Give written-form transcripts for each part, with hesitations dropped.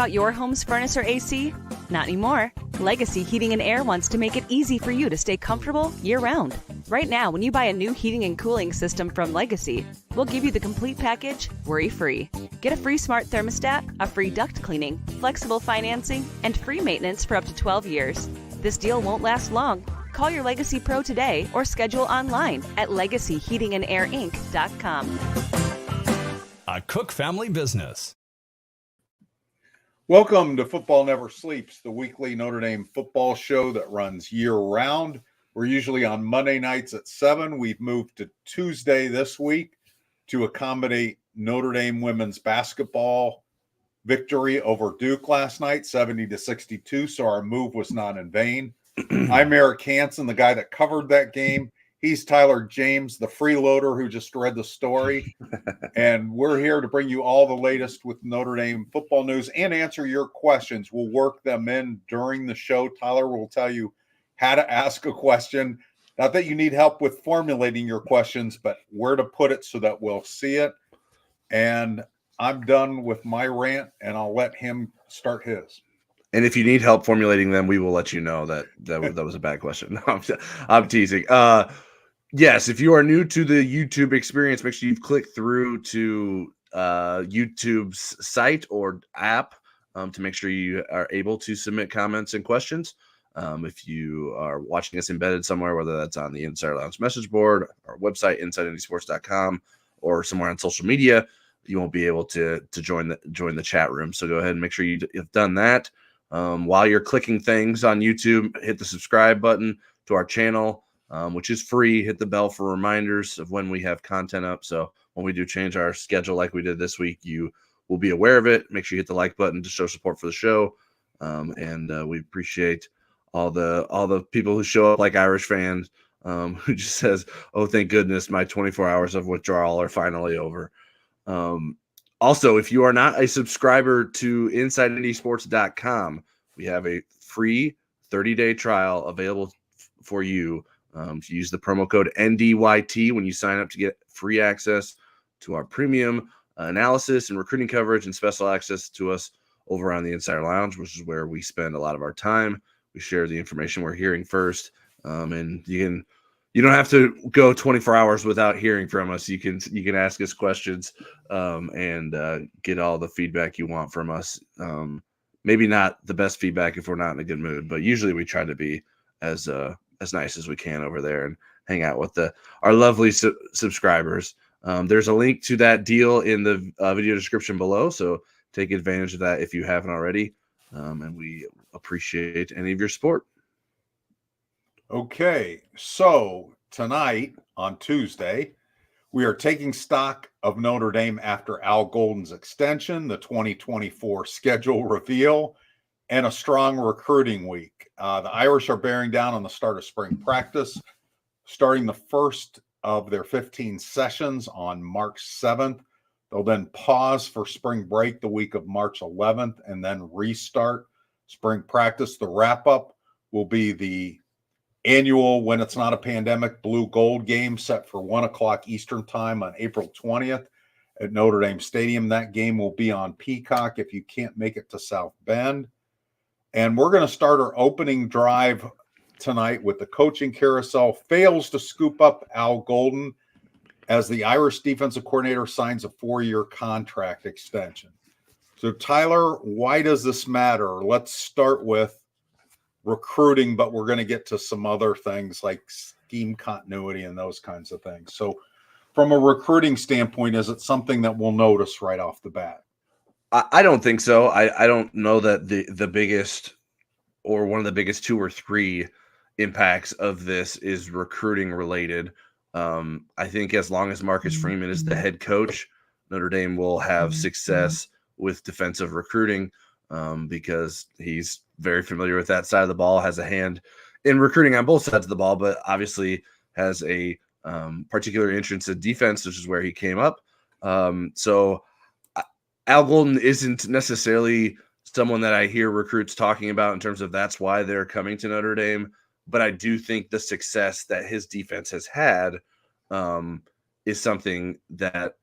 about your home's furnace or AC? Not anymore. Legacy Heating and Air wants to make it easy for you to stay comfortable year-round. Right now, when you buy a new heating and cooling system from Legacy, we'll give you the complete package, worry-free. Get a free smart thermostat, a free duct cleaning, flexible financing, and free maintenance for up to 12 years. This deal won't last long. Call your Legacy Pro today or schedule online at legacyheatingandairinc.com. A Cook family business. Welcome to Football Never Sleeps, the weekly Notre Dame football show that runs year-round. We're usually on Monday nights at 7. We've moved to Tuesday this week to accommodate Notre Dame women's basketball victory over Duke last night, 70-62, so our move was not in vain. I'm Eric Hansen, the guy that covered that game. He's Tyler James, the freeloader who just read the story. And we're here to bring you all the latest with Notre Dame football news and answer your questions. We'll work them in during the show. Tyler will tell you how to ask a question. Not that you need help with formulating your questions, but where to put it so that we'll see it. And I'm done with my rant, and I'll let him start his. And if you need help formulating them, we will let you know that was a bad question. No, I'm teasing. Yes, if you are new to the YouTube experience, make sure you've clicked through to YouTube's site or app to make sure you are able to submit comments and questions. If you are watching us embedded somewhere, whether that's on the Insider Lounge message board, our website, InsideIndySports.com, or somewhere on social media, you won't be able to join the chat room. So go ahead and make sure you've done that. While you're clicking things on YouTube, hit the subscribe button to our channel, which is free. Hit the bell for reminders of when we have content up. So when we do change our schedule like we did this week, you will be aware of it. Make sure you hit the like button to show support for the show. And we appreciate all the people who show up like Irish fans who just says, "Oh, thank goodness, my 24 hours of withdrawal are finally over." Also, if you are not a subscriber to InsideIndySports.com, we have a free 30-day trial available for you. If you use the promo code NDYT when you sign up to get free access to our premium analysis and recruiting coverage and special access to us over on the Insider Lounge, which is where we spend a lot of our time. We share the information we're hearing first, and you don't have to go 24 hours without hearing from us. You can ask us questions and get all the feedback you want from us. Maybe not the best feedback if we're not in a good mood, but usually we try to be as nice as we can over there and hang out with our lovely subscribers. There's a link to that deal in the video description below, so take advantage of that if you haven't already. And we appreciate any of your support. Okay, so tonight on Tuesday, we are taking stock of Notre Dame after Al Golden's extension, the 2024 schedule reveal, and a strong recruiting week. The Irish are bearing down on the start of spring practice, starting the first of their 15 sessions on March 7th. They'll then pause for spring break the week of March 11th and then restart spring practice. The wrap-up will be the annual, when it's not a pandemic, blue gold game set for 1 o'clock Eastern time on April 20th at Notre Dame Stadium. That game will be on Peacock if you can't make it to South Bend. And we're going to start our opening drive tonight with the coaching carousel fails to scoop up Al Golden as the Irish defensive coordinator signs a 4-year contract extension. So, Tyler, why does this matter? Let's start with recruiting, but we're going to get to some other things like scheme continuity and those kinds of things. So from a recruiting standpoint, is it something that we'll notice right off the bat? I don't think so. I don't know that the biggest or one of the biggest 2 or 3 impacts of this is recruiting related. I think as long as Marcus Freeman is the head coach, Notre Dame will have success with defensive recruiting because he's very familiar with that side of the ball, has a hand in recruiting on both sides of the ball, but obviously has a particular interest in defense, which is where he came up. So Al Golden isn't necessarily someone that I hear recruits talking about in terms of that's why they're coming to Notre Dame. But I do think the success that his defense has had is something that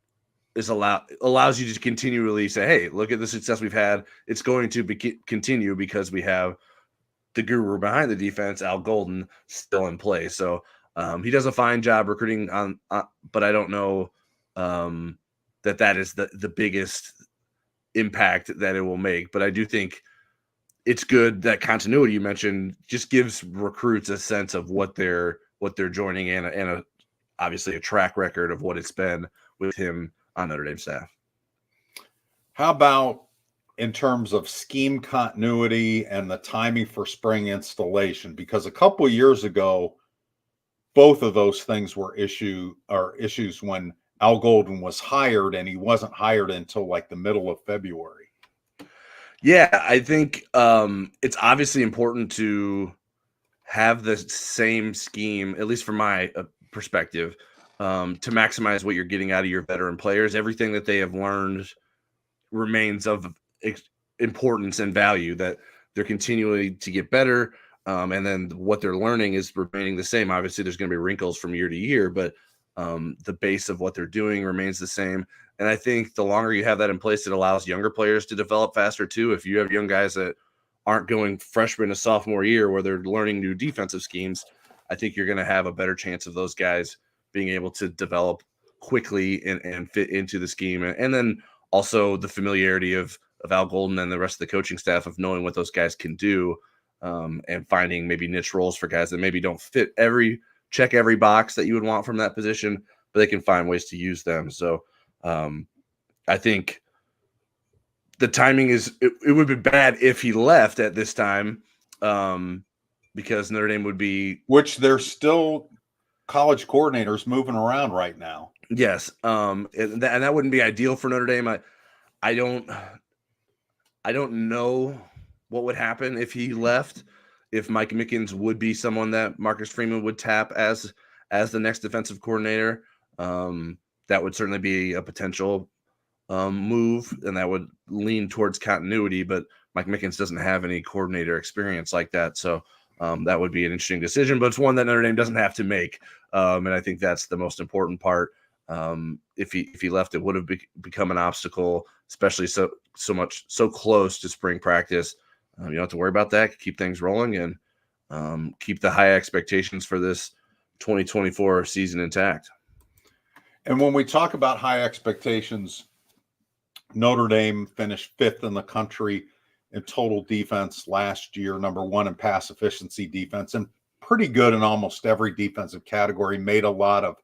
allows you to continually say, hey, look at the success we've had. It's going to continue because we have the guru behind the defense, Al Golden, still in play. So he does a fine job recruiting on but I don't know that is the biggest impact that it will make. But I do think it's good that continuity you mentioned just gives recruits a sense of what they're joining in and obviously a track record of what it's been with him on Notre Dame staff. How about in terms of scheme continuity and the timing for spring installation? Because a couple of years ago, both of those things were issues when Al Golden was hired, and he wasn't hired until like the middle of February. Yeah, I think it's obviously important to have the same scheme, at least from my perspective, to maximize what you're getting out of your veteran players. Everything that they have learned remains of importance and value, that they're continuing to get better. And then what they're learning is remaining the same. Obviously, there's going to be wrinkles from year to year, but the base of what they're doing remains the same. And I think the longer you have that in place, it allows younger players to develop faster too. If you have young guys that aren't going freshman to sophomore year where they're learning new defensive schemes, I think you're going to have a better chance of those guys being able to develop quickly and fit into the scheme. And then also the familiarity of Al Golden and the rest of the coaching staff of knowing what those guys can do, and finding maybe niche roles for guys that maybe don't check every box that you would want from that position, but they can find ways to use them. So I think the timing it would be bad if he left at this time, because Notre Dame would be, which there's still college coordinators moving around right now. Yes. And that wouldn't be ideal for Notre Dame. I don't know what would happen if he left, if Mike Mickens would be someone that Marcus Freeman would tap as the next defensive coordinator. That would certainly be a potential move, and that would lean towards continuity, but Mike Mickens doesn't have any coordinator experience like that. So that would be an interesting decision, but it's one that Notre Dame doesn't have to make. And I think that's the most important part. If he left, it would have become an obstacle, especially so close to spring practice. You don't have to worry about that. Keep things rolling and keep the high expectations for this 2024 season intact. And when we talk about high expectations, Notre Dame finished 5th in the country in total defense last year, number 1 in pass efficiency defense, and pretty good in almost every defensive category. Made a lot of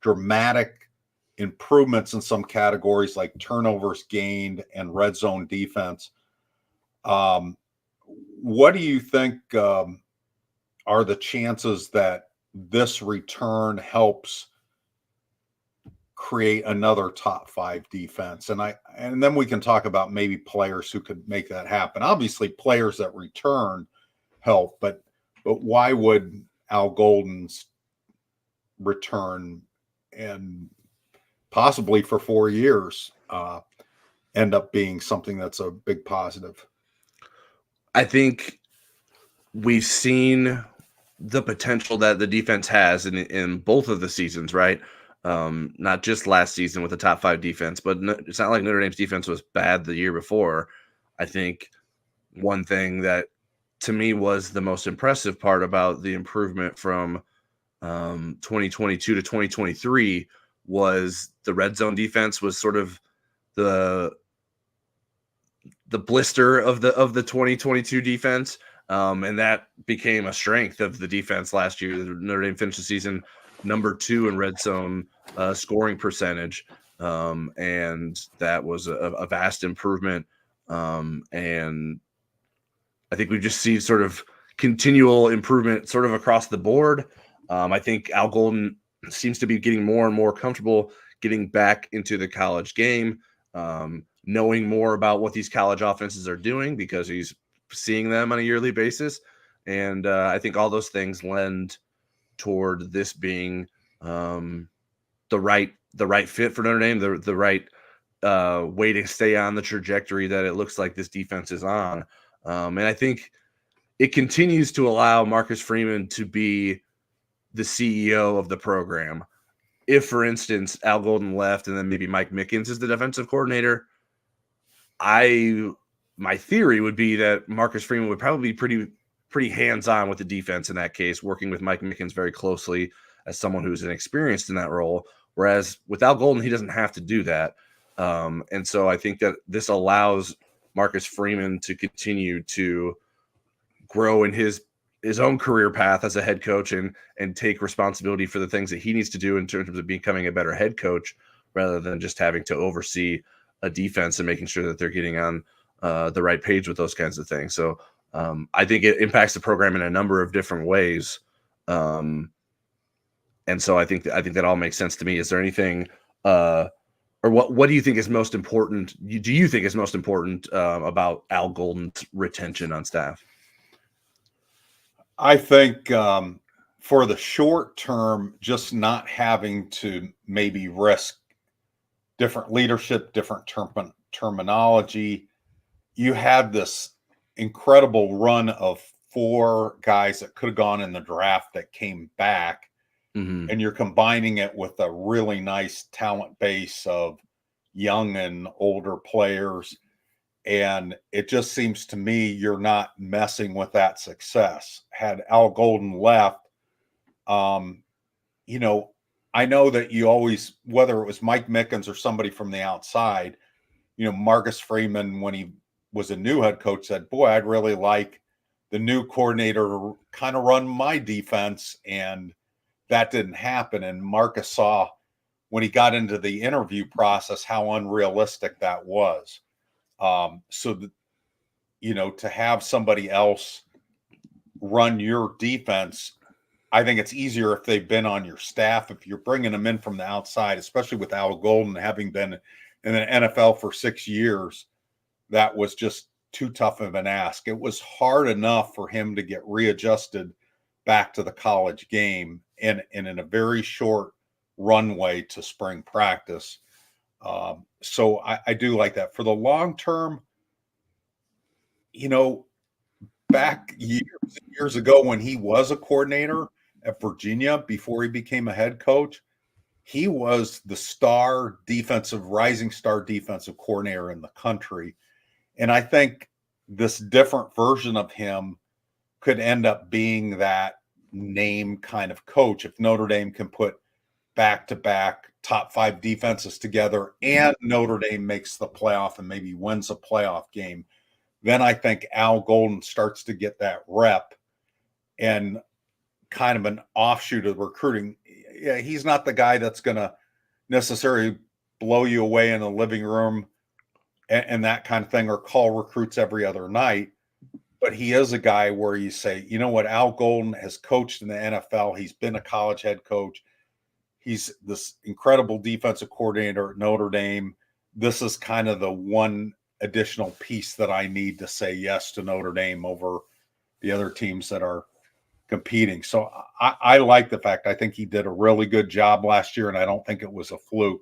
dramatic improvements in some categories like turnovers gained and red zone defense. What do you think are the chances that this return helps create another top 5 defense? And then we can talk about maybe players who could make that happen. Obviously, players that return help, but why would Al Golden's return, and possibly for 4 years, end up being something that's a big positive? I think we've seen the potential that the defense has in both of the seasons, right? Not just last season with the top 5 defense, but it's not like Notre Dame's defense was bad the year before. I think one thing that to me was the most impressive part about the improvement from 2022 to 2023 was the red zone defense was sort of the blister of the 2022 defense. And that became a strength of the defense last year. Notre Dame finished the season number 2 in red zone scoring percentage. And that was a vast improvement. And I think we just see sort of continual improvement sort of across the board. I think Al Golden seems to be getting more and more comfortable getting back into the college game, knowing more about what these college offenses are doing because he's seeing them on a yearly basis. And I think all those things lend toward this being the right fit for Notre Dame, the right way to stay on the trajectory that it looks like this defense is on. And I think it continues to allow Marcus Freeman to be the CEO of the program. if, for instance, Al Golden left and then maybe Mike Mickens is the defensive coordinator, my theory would be that Marcus Freeman would probably be pretty hands-on with the defense in that case, working with Mike Mickens very closely as someone who's inexperienced in that role. Whereas with Al Golden, he doesn't have to do that. And so I think that this allows Marcus Freeman to continue to grow in his own career path as a head coach and take responsibility for the things that he needs to do in terms of becoming a better head coach, rather than just having to oversee a defense and making sure that they're getting on the right page with those kinds of things. So I think it impacts the program in a number of different ways. And so I think that all makes sense to me. Is there anything, or what do you think is most important? Do you think is most important about Al Golden's retention on staff? I think for the short term, just not having to maybe risk different leadership, different terminology. You had this incredible run of 4 guys that could have gone in the draft that came back. Mm-hmm. And you're combining it with a really nice talent base of young and older players. And it just seems to me you're not messing with that success. Had Al Golden left, you know, I know that you always, whether it was Mike Mickens or somebody from the outside, you know, Marcus Freeman, when he was a new head coach, said, boy, I'd really like the new coordinator to kind of run my defense. And that didn't happen. And Marcus saw when he got into the interview process how unrealistic that was. So that, you know, to have somebody else run your defense, I think it's easier if they've been on your staff. If you're bringing them in from the outside, especially with Al Golden having been in the NFL for 6 years, that was just too tough of an ask. It was hard enough for him to get readjusted back to the college game and in a very short runway to spring practice. So I do like that. For the long term, you know, back years ago when he was a coordinator at Virginia before he became a head coach, he was the rising star defensive coordinator in the country. And I think this different version of him could end up being that name kind of coach. If Notre Dame can put back-to-back top 5 defenses together and Notre Dame makes the playoff and maybe wins a playoff game, then I think Al Golden starts to get that rep and kind of an offshoot of recruiting. Yeah, he's not the guy that's going to necessarily blow you away in the living room and that kind of thing, or call recruits every other night. But he is a guy where you say, you know what, Al Golden has coached in the NFL. He's been a college head coach. He's this incredible defensive coordinator at Notre Dame. This is kind of the one additional piece that I need to say yes to Notre Dame over the other teams that are competing. So I like the fact, I think he did a really good job last year, and I don't think it was a fluke.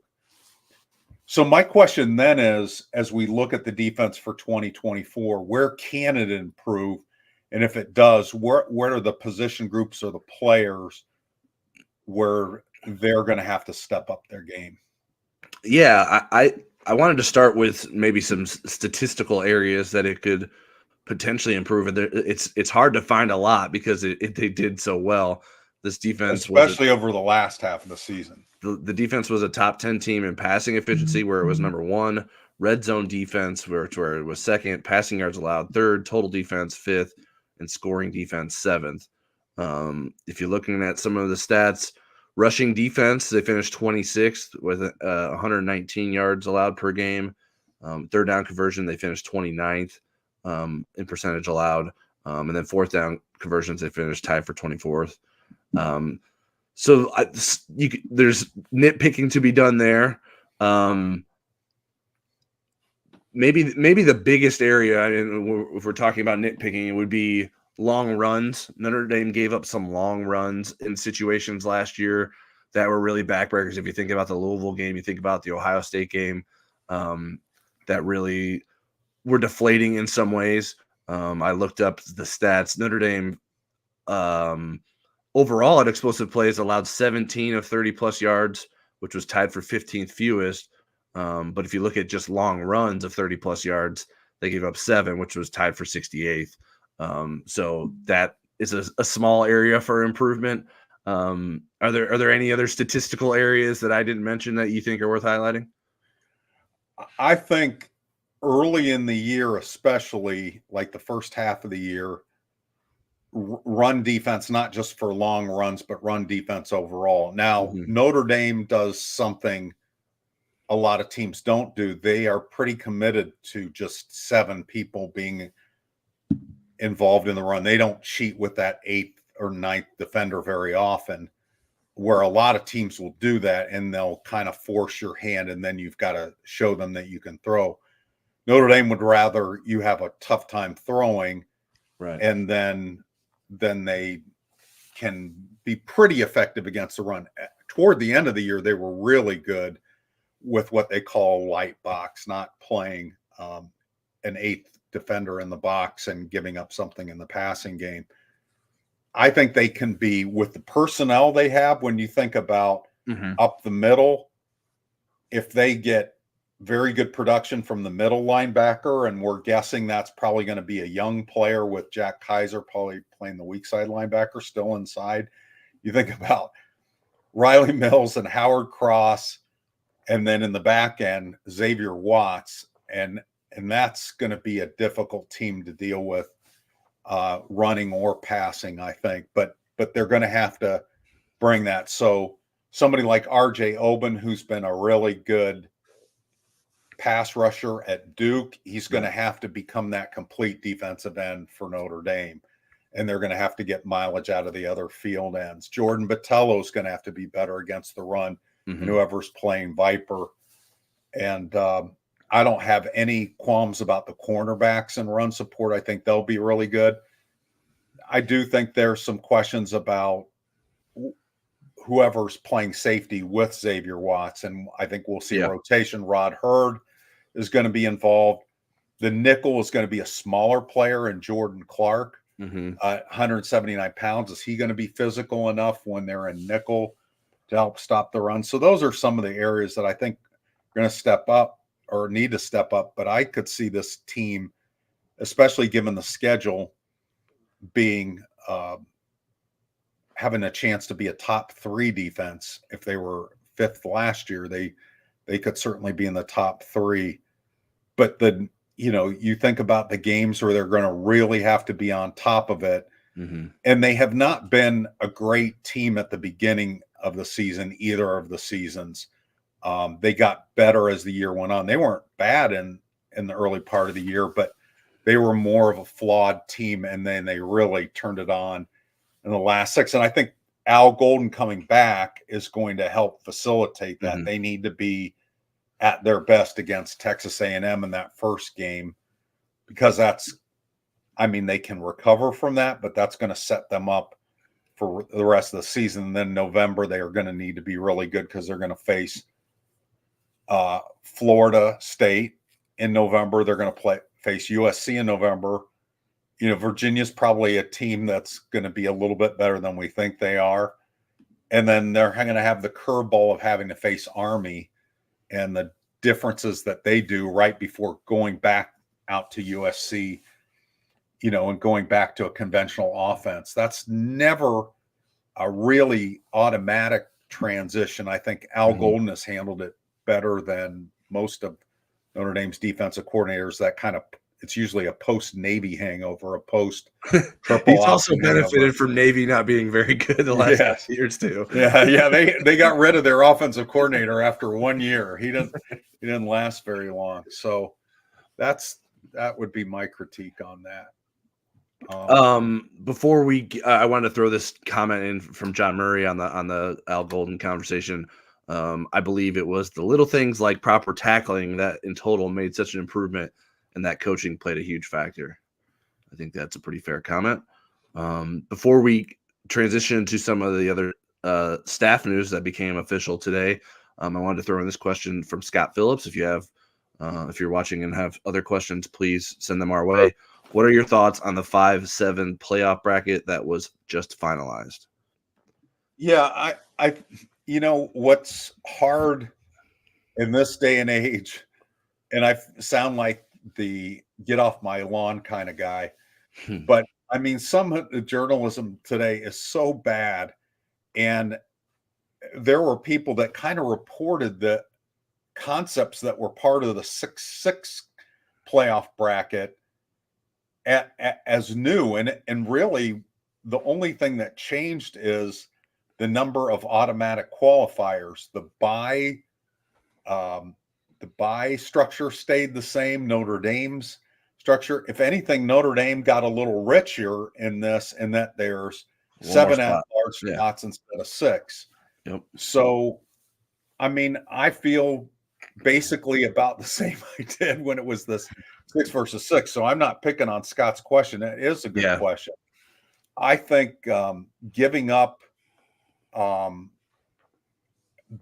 So my question then is, as we look at the defense for 2024, where can it improve? And if it does, where are the position groups or the players where they're going to have to step up their game? Yeah, I wanted to start with maybe some statistical areas that it could potentially improve. And it's hard to find a lot because they did so well. This defense, especially over the last half of the season. The defense was a top 10 team in passing efficiency, where it was number 1, red zone defense, where it was 2nd, passing yards allowed 3rd, total defense 5th, and scoring defense 7th. If you're looking at some of the stats, rushing defense, they finished 26th with 119 yards allowed per game. 3rd down conversion, they finished 29th in percentage allowed. And then 4th down conversions, they finished tied for 24th. So there's nitpicking to be done there. Maybe the biggest area, and if we're talking about nitpicking, it would be long runs. Notre Dame gave up some long runs in situations last year that were really backbreakers. If you think about the Louisville game, you think about the Ohio State game, that really were deflating in some ways. I looked up the stats. Notre Dame overall at explosive plays allowed 17 of 30-plus yards which was tied for 15th fewest. But if you look at just long runs of 30-plus yards, they gave up 7, which was tied for 68th. So that is a small area for improvement. Are there any other statistical areas that I didn't mention that you think are worth highlighting? I think early in the year, especially like the first half of the year, run defense, not just for long runs, but run defense overall. Now, Notre Dame does something a lot of teams don't do. They are pretty committed to just 7 people being involved in the run. They don't cheat with that 8th or 9th defender very often, where a lot of teams will do that and they'll kind of force your hand, and then you've got to show them that you can throw. Notre Dame would rather you have a tough time throwing, right? And then they can be pretty effective against the run. Toward the end of the year, they were really good with what they call light box, not playing an 8th defender in the box and giving up something in the passing game. I think they can be, with the personnel they have, when you think about up the middle, if they get very good production from the middle linebacker, and we're guessing that's probably going to be a young player with Jack Kaiser probably playing the weak side linebacker still inside. You think about Riley Mills and Howard Cross, and then in the back end, Xavier Watts, and that's going to be a difficult team to deal with, running or passing, I think. But they're going to have to bring that. So somebody like R.J. Oben, who's been a really good pass rusher at Duke, he's going to have to become that complete defensive end for Notre Dame. And they're going to have to get mileage out of the other field ends. Jordan Botello is going to have to be better against the run, and whoever's playing Viper. And I don't have any qualms about the cornerbacks and run support. I think they'll be really good. I do think there's some questions about whoever's playing safety with Xavier Watts, and I think we'll see rotation. Rod Hurd is going to be involved. The nickel is going to be a smaller player in Jordan Clark, 179 pounds. Is he going to be physical enough when they're in nickel to help stop the run? So those are some of the areas that I think are going to step up or need to step up. But I could see this team, especially given the schedule, being having a chance to be a top 3 defense. If they were 5th last year, they could certainly be in the top 3. But you think about the games where they're going to really have to be on top of it. And they have not been a great team at the beginning of the season, either of the seasons. They got better as the year went on. They weren't bad in the early part of the year, but they were more of a flawed team, and then they really turned it on in the last 6. And I think Al Golden coming back is going to help facilitate that. They need to be at their best against Texas A&M in that first game, because they can recover from that, but that's going to set them up for the rest of the season. And then November, they are going to need to be really good, because they're going to face Florida State in November. They're going to face USC in November. Virginia's probably a team that's going to be a little bit better than we think they are. And then they're going to have the curveball of having to face Army and the differences that they do right before going back out to USC, and going back to a conventional offense. That's never a really automatic transition. I think Al Golden has handled it better than most of Notre Dame's defensive coordinators. That kind of, it's usually a post-Navy hangover, a post-triple. He's also benefited from Navy not being very good the last couple years too. Yeah. They got rid of their offensive coordinator after 1 year. He didn't last very long. So that would be my critique on that. Before I wanted to throw this comment in from John Murray on the Al Golden conversation. I believe it was the little things like proper tackling that in total made such an improvement, and that coaching played a huge factor. I think that's a pretty fair comment. Before we transition to some of the other staff news that became official today, I wanted to throw in this question from Scott Phillips. If you're watching and have other questions, please send them our way. What are your thoughts on the 5-7 playoff bracket that was just finalized? Yeah, You know what's hard in this day and age, and I sound like the get off my lawn kind of guy, but I mean, some of the journalism today is so bad, and there were people that kind of reported the concepts that were part of the 6-6 playoff bracket as new, and really the only thing that changed is the number of automatic qualifiers. The bye structure stayed the same. Notre Dame's structure, if anything, Notre Dame got a little richer in this, in that there's One more 7 spot. at-large Yeah. spots instead of 6. Yep. So, I mean, I feel basically about the same I did when it was this 6 versus 6. So I'm not picking on Scott's question. It is a good Yeah. question. I think giving up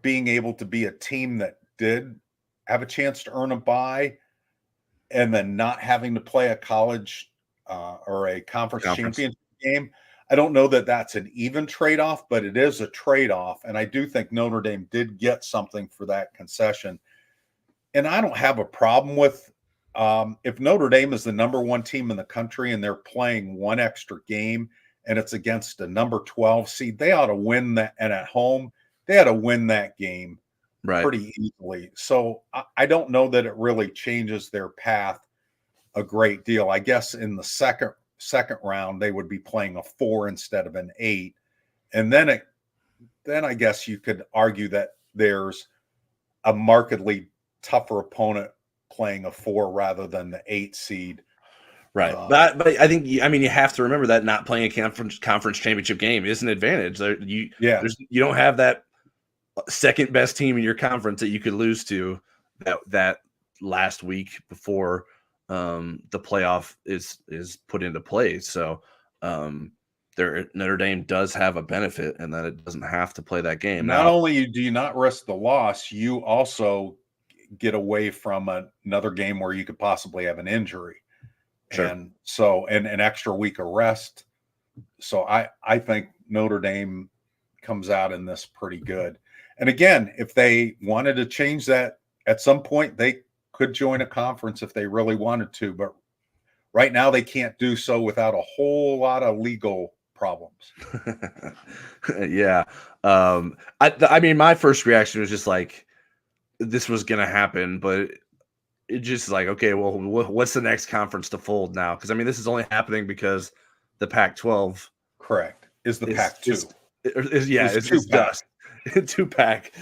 being able to be a team that did have a chance to earn a bye, and then not having to play a college or a conference championship game. I don't know that that's an even trade-off, but it is a trade-off. And I do think Notre Dame did get something for that concession. And I don't have a problem with if Notre Dame is the number 1 team in the country and they're playing one extra game and it's against a number 12 seed, they ought to win that. And at home, they ought to win that game pretty easily. So I don't know that it really changes their path a great deal. I guess in the second round they would be playing a 4 instead of an 8, and then I guess you could argue that there's a markedly tougher opponent playing a 4 rather than the 8 seed. Right, but I think you have to remember that not playing a conference championship game is an advantage. You don't have that second best team in your conference that you could lose to that last week before the playoff is put into place. So Notre Dame does have a benefit in that it doesn't have to play that game. Not only do you not risk the loss, you also get away from another game where you could possibly have an injury. Sure. And so, and an extra week of rest. So I think Notre Dame comes out in this pretty good. And again, if they wanted to change that at some point, they could join a conference if they really wanted to. But right now, they can't do so without a whole lot of legal problems. Yeah. I mean, my first reaction was just like, this was going to happen, but it just like, okay, well, what's the next conference to fold now? Because I mean, this is only happening because the Pac-12, correct, is the Pac-2. It's dust. 2-pack.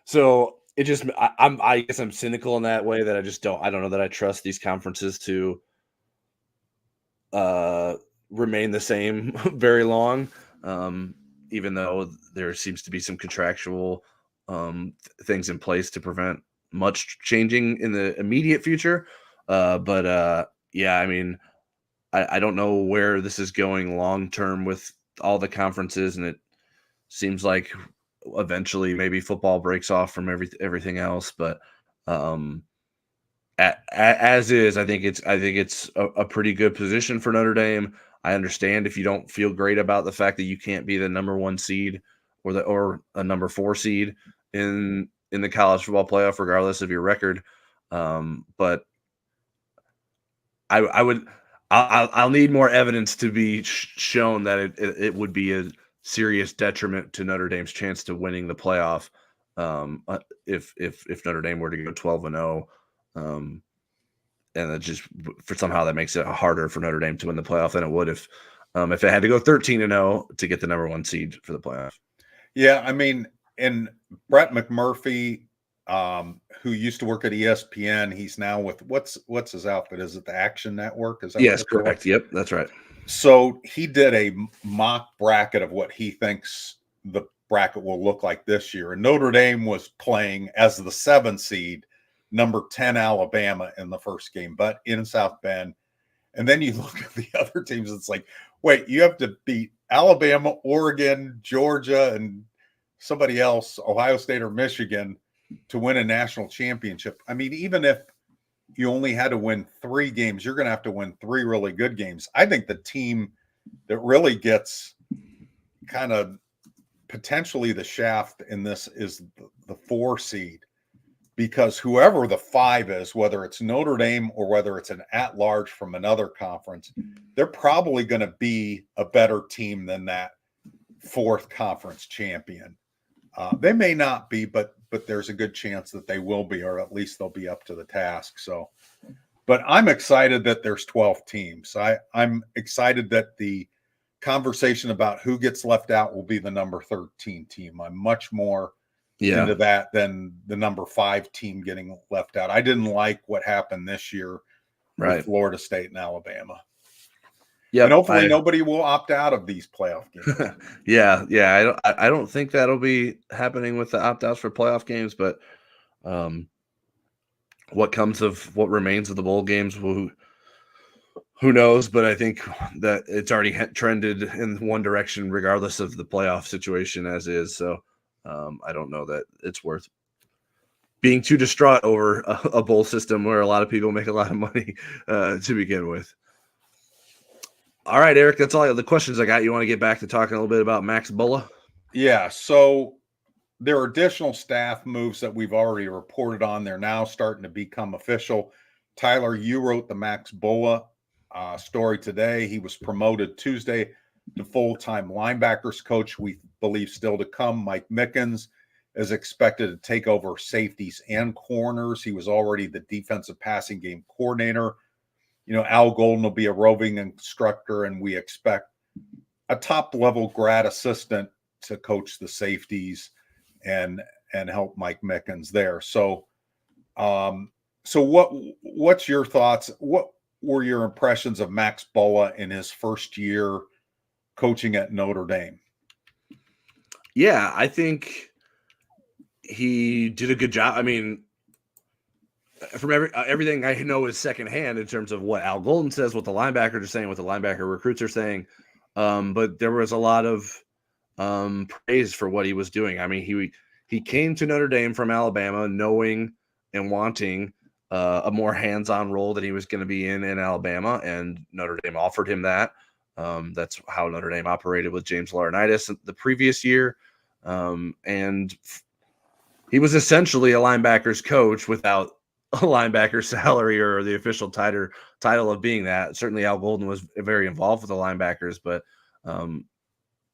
So it just, I guess I'm cynical in that way that I don't know that I trust these conferences to remain the same very long. Even though there seems to be some contractual things in place to prevent much changing in the immediate future. Yeah, I mean, I don't know where this is going long term with all the conferences, and it seems like eventually maybe football breaks off from everything else. But as is, I think it's a pretty good position for Notre Dame. I understand if you don't feel great about the fact that you can't be the number 1 seed or a number 4 seed in the college football playoff, regardless of your record. But I'll need more evidence to be shown that it would be a serious detriment to Notre Dame's chance to winning the playoff if Notre Dame were to go 12-0. And it just somehow that makes it harder for Notre Dame to win the playoff than it would if it had to go 13-0 to get the number 1 seed for the playoff. Yeah, I mean, and Brett McMurphy, who used to work at ESPN, he's now with what's his outfit? Is it the Action Network? Is that yes, correct? Yep, that's right. So he did a mock bracket of what he thinks the bracket will look like this year, and Notre Dame was playing as the 7 seed, number 10 Alabama in the first game, but in South Bend. And then you look at the other teams, it's like, wait, you have to beat Alabama, Oregon, Georgia, and somebody else, Ohio State or Michigan, to win a national championship. I mean, even if you only had to win 3 games, you're going to have to win 3 really good games. I think the team that really gets kind of potentially the shaft in this is the 4 seed, because whoever the 5 is, whether it's Notre Dame or whether it's an at-large from another conference, they're probably going to be a better team than that 4th conference champion. They may not be, but there's a good chance that they will be, or at least they'll be up to the task. So, but I'm excited that there's 12 teams. I'm excited that the conversation about who gets left out will be the number 13 team. I'm much more into that than the number 5 team getting left out. I didn't like what happened this year with Florida State and Alabama. Yeah, and hopefully nobody will opt out of these playoff games. Yeah. I don't think that'll be happening with the opt-outs for playoff games, but what remains of the bowl games, who knows? But I think that it's already trended in one direction, regardless of the playoff situation as is. So I don't know that it's worth being too distraught over a bowl system where a lot of people make a lot of money to begin with. All right, Eric, that's all the questions I got. You want to get back to talking a little bit about Max Bullough? Yeah, so there are additional staff moves that we've already reported on. They're now starting to become official. Tyler, you wrote the Max Bullough story today. He was promoted Tuesday to full-time linebackers coach. We believe still to come. Mike Mickens is expected to take over safeties and corners. He was already the defensive passing game coordinator. Al Golden will be a roving instructor, and we expect a top-level grad assistant to coach the safeties and help Mike Mickens there. So, what's your thoughts? What were your impressions of Max Bullough in his first year coaching at Notre Dame? Yeah, I think he did a good job. I mean, from everything I know is secondhand in terms of what Al Golden says, what the linebackers are saying, what the linebacker recruits are saying. But there was a lot of praise for what he was doing. I mean, he came to Notre Dame from Alabama knowing and wanting a more hands-on role that he was going to be in Alabama, and Notre Dame offered him that. That's how Notre Dame operated with James Laurinaitis the previous year. And he was essentially a linebackers coach without a linebacker salary or the official title of being that. Certainly Al Golden was very involved with the linebackers, but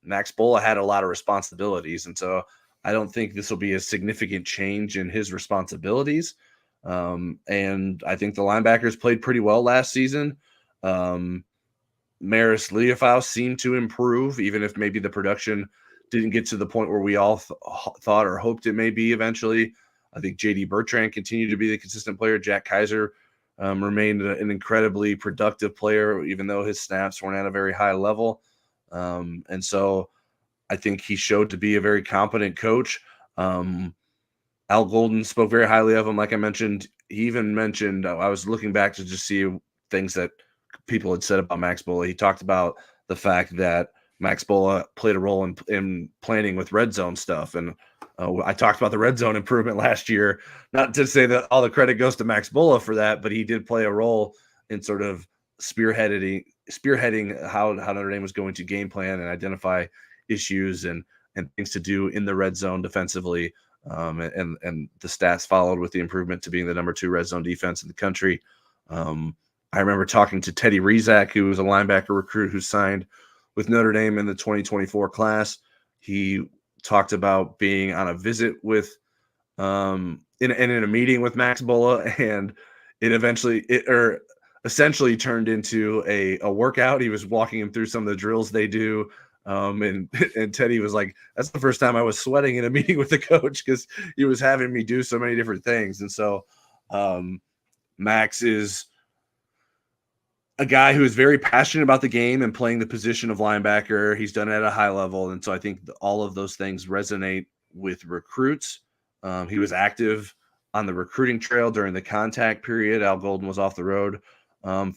Max Bullough had a lot of responsibilities. And so I don't think this will be a significant change in his responsibilities. And I think the linebackers played pretty well last season. Maris Leofaus seemed to improve, even if maybe the production didn't get to the point where we all thought or hoped it may be eventually. I think J.D. Bertrand continued to be the consistent player. Jack Kaiser remained an incredibly productive player, even though his snaps weren't at a very high level. And so I think he showed to be a very competent coach. Al Golden spoke very highly of him. Like I mentioned, he even mentioned, I was looking back to just see things that people had said about Max Bullough. He talked about the fact that Max Bullough played a role in planning with red zone stuff. And I talked about the red zone improvement last year, not to say that all the credit goes to Max Bullough for that, but he did play a role in sort of spearheading how Notre Dame was going to game plan and identify issues and things to do in the red zone defensively. And the stats followed with the improvement to being the number 2 red zone defense in the country. I remember talking to Teddy Rizak, who was a linebacker recruit who signed with Notre Dame in the 2024 class. He talked about being on a visit with in a meeting with Max Bullough, and it essentially turned into a workout. He was walking him through some of the drills they do. And Teddy was like, that's the first time I was sweating in a meeting with the coach, because he was having me do so many different things. And so Max is a guy who is very passionate about the game and playing the position of linebacker. He's done it at a high level. And so I think all of those things resonate with recruits. He was active on the recruiting trail during the contact period. Al Golden was off the road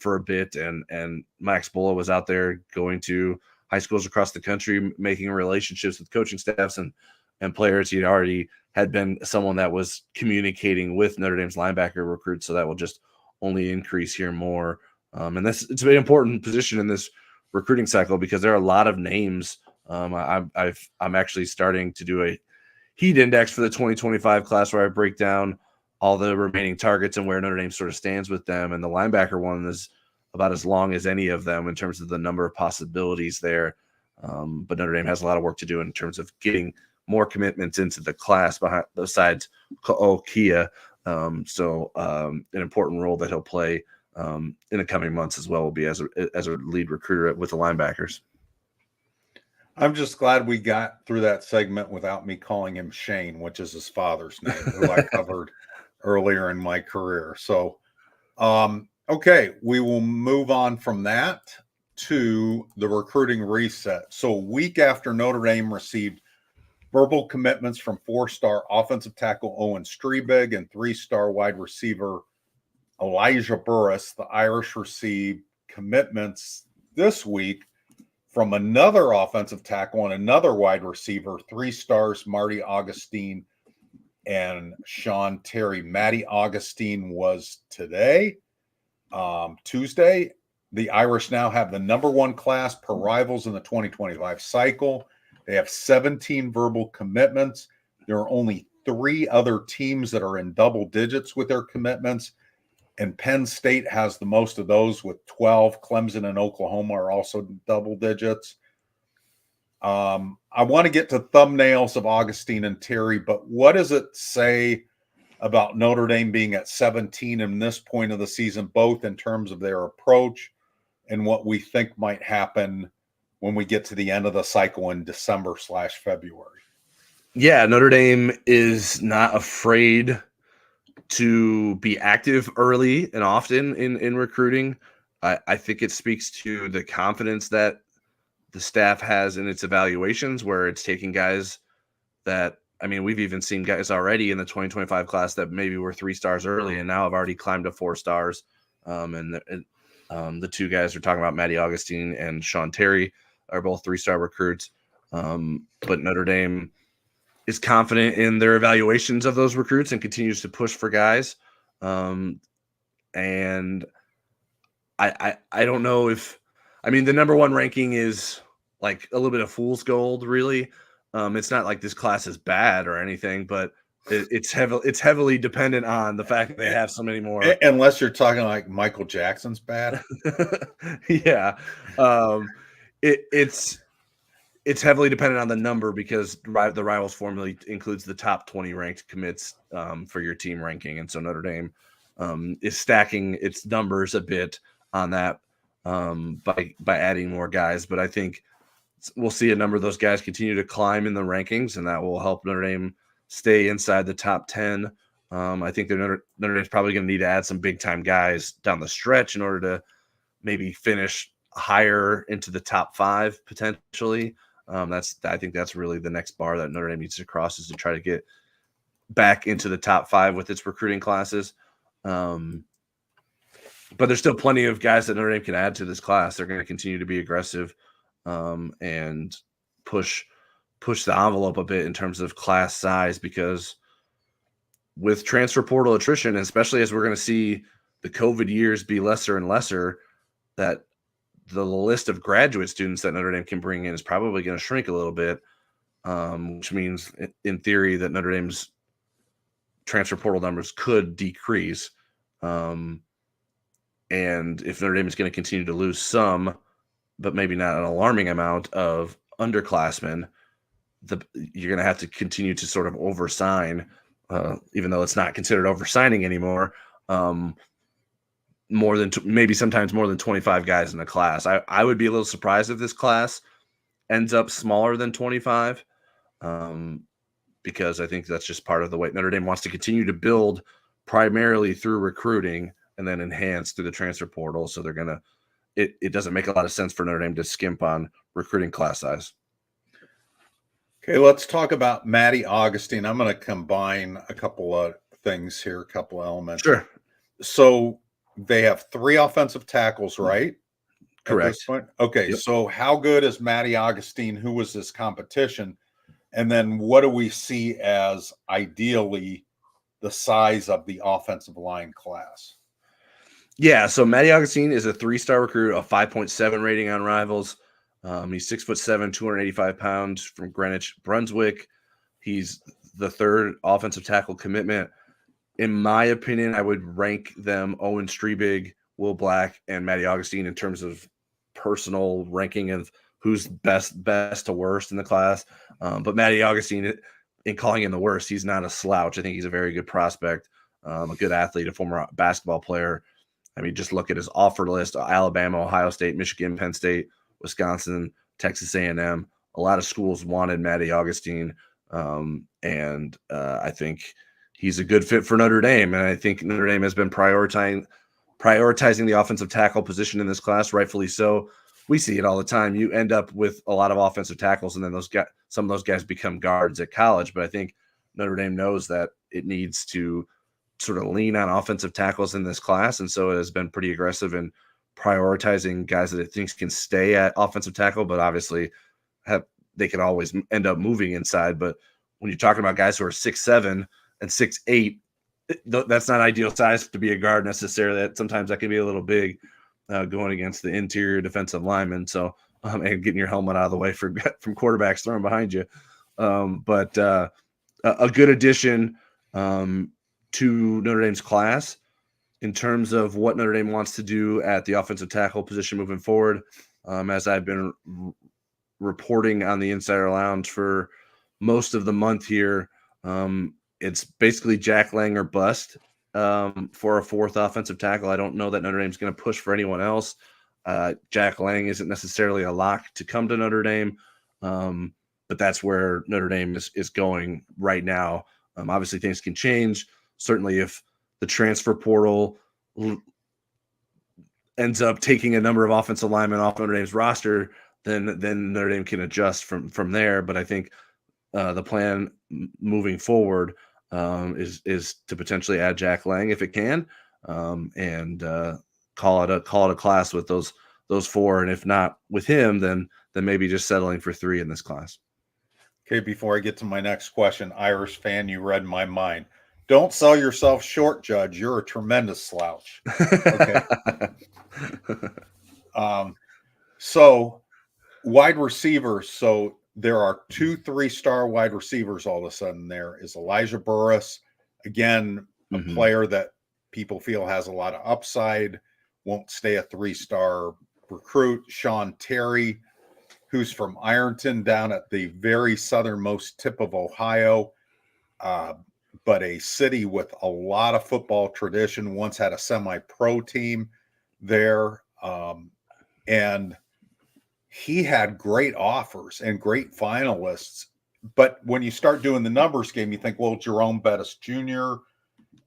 for a bit, and Max Bullough was out there going to high schools across the country, making relationships with coaching staffs and players. He already had been someone that was communicating with Notre Dame's linebacker recruits, so that will just only increase here more. And it's a very important position in this recruiting cycle, because there are a lot of names I'm actually starting to do a heat index for the 2025 class where I break down all the remaining targets and where Notre Dame sort of stands with them. And the linebacker one is about as long as any of them in terms of the number of possibilities there. But Notre Dame has a lot of work to do in terms of getting more commitments into the class besides Kia. An important role that he'll play in the coming months as well will be as a lead recruiter with the linebackers. I'm just glad we got through that segment without me calling him Shane, which is his father's name, who I covered earlier in my career. So, okay, we will move on from that to the recruiting reset. So, a week after Notre Dame received verbal commitments from 4-star offensive tackle Owen Strebig and 3-star wide receiver Elijah Burris, the Irish received commitments this week from another offensive tackle and another wide receiver, 3 stars, Marty Augustine and Sean Terry. Matty Augustine was today, Tuesday. The Irish now have the number 1 class per rivals in the 2025 cycle. They have 17 verbal commitments. There are only 3 other teams that are in double digits with their commitments. And Penn State has the most of those with 12. Clemson and Oklahoma are also double digits. I want to get to thumbnails of Augustine and Terry, but what does it say about Notre Dame being at 17 in this point of the season, both in terms of their approach and what we think might happen when we get to the end of the cycle in December/February? Yeah, Notre Dame is not afraid to be active early and often in recruiting. I think it speaks to the confidence that the staff has in its evaluations, where it's taking guys that, I mean, we've even seen guys already in the 2025 class that maybe were 3 stars early and now have already climbed to 4 stars. The 2 guys we're talking about, Matty Augustine and Sean Terry, are both 3-star recruits. But Notre Dame is confident in their evaluations of those recruits and continues to push for guys. And I don't know if, I mean, the number 1 ranking is like a little bit of fool's gold, really. It's not like this class is bad or anything, but it's heavily dependent on the fact that they have so many more. Unless you're talking like Michael Jackson's bad. Yeah. It's heavily dependent on the number because the Rivals formula includes the top 20 ranked commits for your team ranking. And so Notre Dame is stacking its numbers a bit on that by adding more guys. But I think we'll see a number of those guys continue to climb in the rankings, and that will help Notre Dame stay inside the top 10. I think Notre Dame's probably going to need to add some big-time guys down the stretch in order to maybe finish higher into the top 5 potentially. I think that's really the next bar that Notre Dame needs to cross, is to try to get back into the top 5 with its recruiting classes. But there's still plenty of guys that Notre Dame can add to this class. They're going to continue to be aggressive and push the envelope a bit in terms of class size, because with transfer portal attrition, especially as we're going to see the COVID years be lesser and lesser, that the list of graduate students that Notre Dame can bring in is probably going to shrink a little bit, which means in theory that Notre Dame's transfer portal numbers could decrease. And if Notre Dame is going to continue to lose some, but maybe not an alarming amount of underclassmen, you're going to have to continue to sort of oversign, even though it's not considered oversigning anymore, more than maybe sometimes more than 25 guys in a class. I would be a little surprised if this class ends up smaller than 25, because I think that's just part of the way Notre Dame wants to continue to build, primarily through recruiting and then enhance through the transfer portal. So they're going to, it doesn't make a lot of sense for Notre Dame to skimp on recruiting class size. Okay, let's talk about Matty Augustine. I'm going to combine a couple of things here, a couple of elements. Sure. So they have 3 offensive tackles, right? Correct. Okay, yep. So how good is Matty Augustine? Who was this competition? And then what do we see as ideally the size of the offensive line class? Yeah, so Matty Augustine is a 3-star recruit, a 5.7 rating on Rivals. He's 6'7", 285 pounds from Greenwich, Brunswick. He's the third offensive tackle commitment. In my opinion, I would rank them Owen Strebig, Will Black, and Matty Augustine in terms of personal ranking of who's best to worst in the class. But Matty Augustine, in calling him the worst, he's not a slouch. I think he's a very good prospect, a good athlete, a former basketball player. I mean, just look at his offer list: Alabama, Ohio State, Michigan, Penn State, Wisconsin, Texas A&M. A lot of schools wanted Matty Augustine, and I think he's a good fit for Notre Dame. And I think Notre Dame has been prioritizing the offensive tackle position in this class, rightfully so. We see it all the time. You end up with a lot of offensive tackles, and then some of those guys become guards at college. But I think Notre Dame knows that it needs to sort of lean on offensive tackles in this class, and so it has been pretty aggressive in prioritizing guys that it thinks can stay at offensive tackle, but obviously they can always end up moving inside. But when you're talking about guys who are 6'7" and 6'8", that's not ideal size to be a guard necessarily. Sometimes that can be a little big going against the interior defensive lineman. So and getting your helmet out of the way from quarterbacks throwing behind you. But a good addition to Notre Dame's class in terms of what Notre Dame wants to do at the offensive tackle position moving forward. As I've been reporting on the Insider Lounge for most of the month here, it's basically Jack Lang or bust for a fourth offensive tackle. I don't know that Notre Dame's going to push for anyone else. Jack Lang isn't necessarily a lock to come to Notre Dame, but that's where Notre Dame is going right now. Obviously, things can change. Certainly, if the transfer portal ends up taking a number of offensive linemen off Notre Dame's roster, then Notre Dame can adjust from there. But I think the plan moving forward is to potentially add Jack Lang if it can, and call it a class with those four, and if not with him, then maybe just settling for three in this class. Okay, before I get to my next question, Irish fan, you read my mind. Don't sell yourself short, Judge. You're a tremendous slouch. Okay. So wide receivers. So there are 2 3-star wide receivers all of a sudden. There is Elijah Burris, again, a player that people feel has a lot of upside, won't stay a 3-star recruit. Sean Terry, who's from Ironton down at the very southernmost tip of Ohio, but a city with a lot of football tradition, once had a semi-pro team there. And he had great offers and great finalists. But when you start doing the numbers game, you think, well, Jerome Bettis Jr.,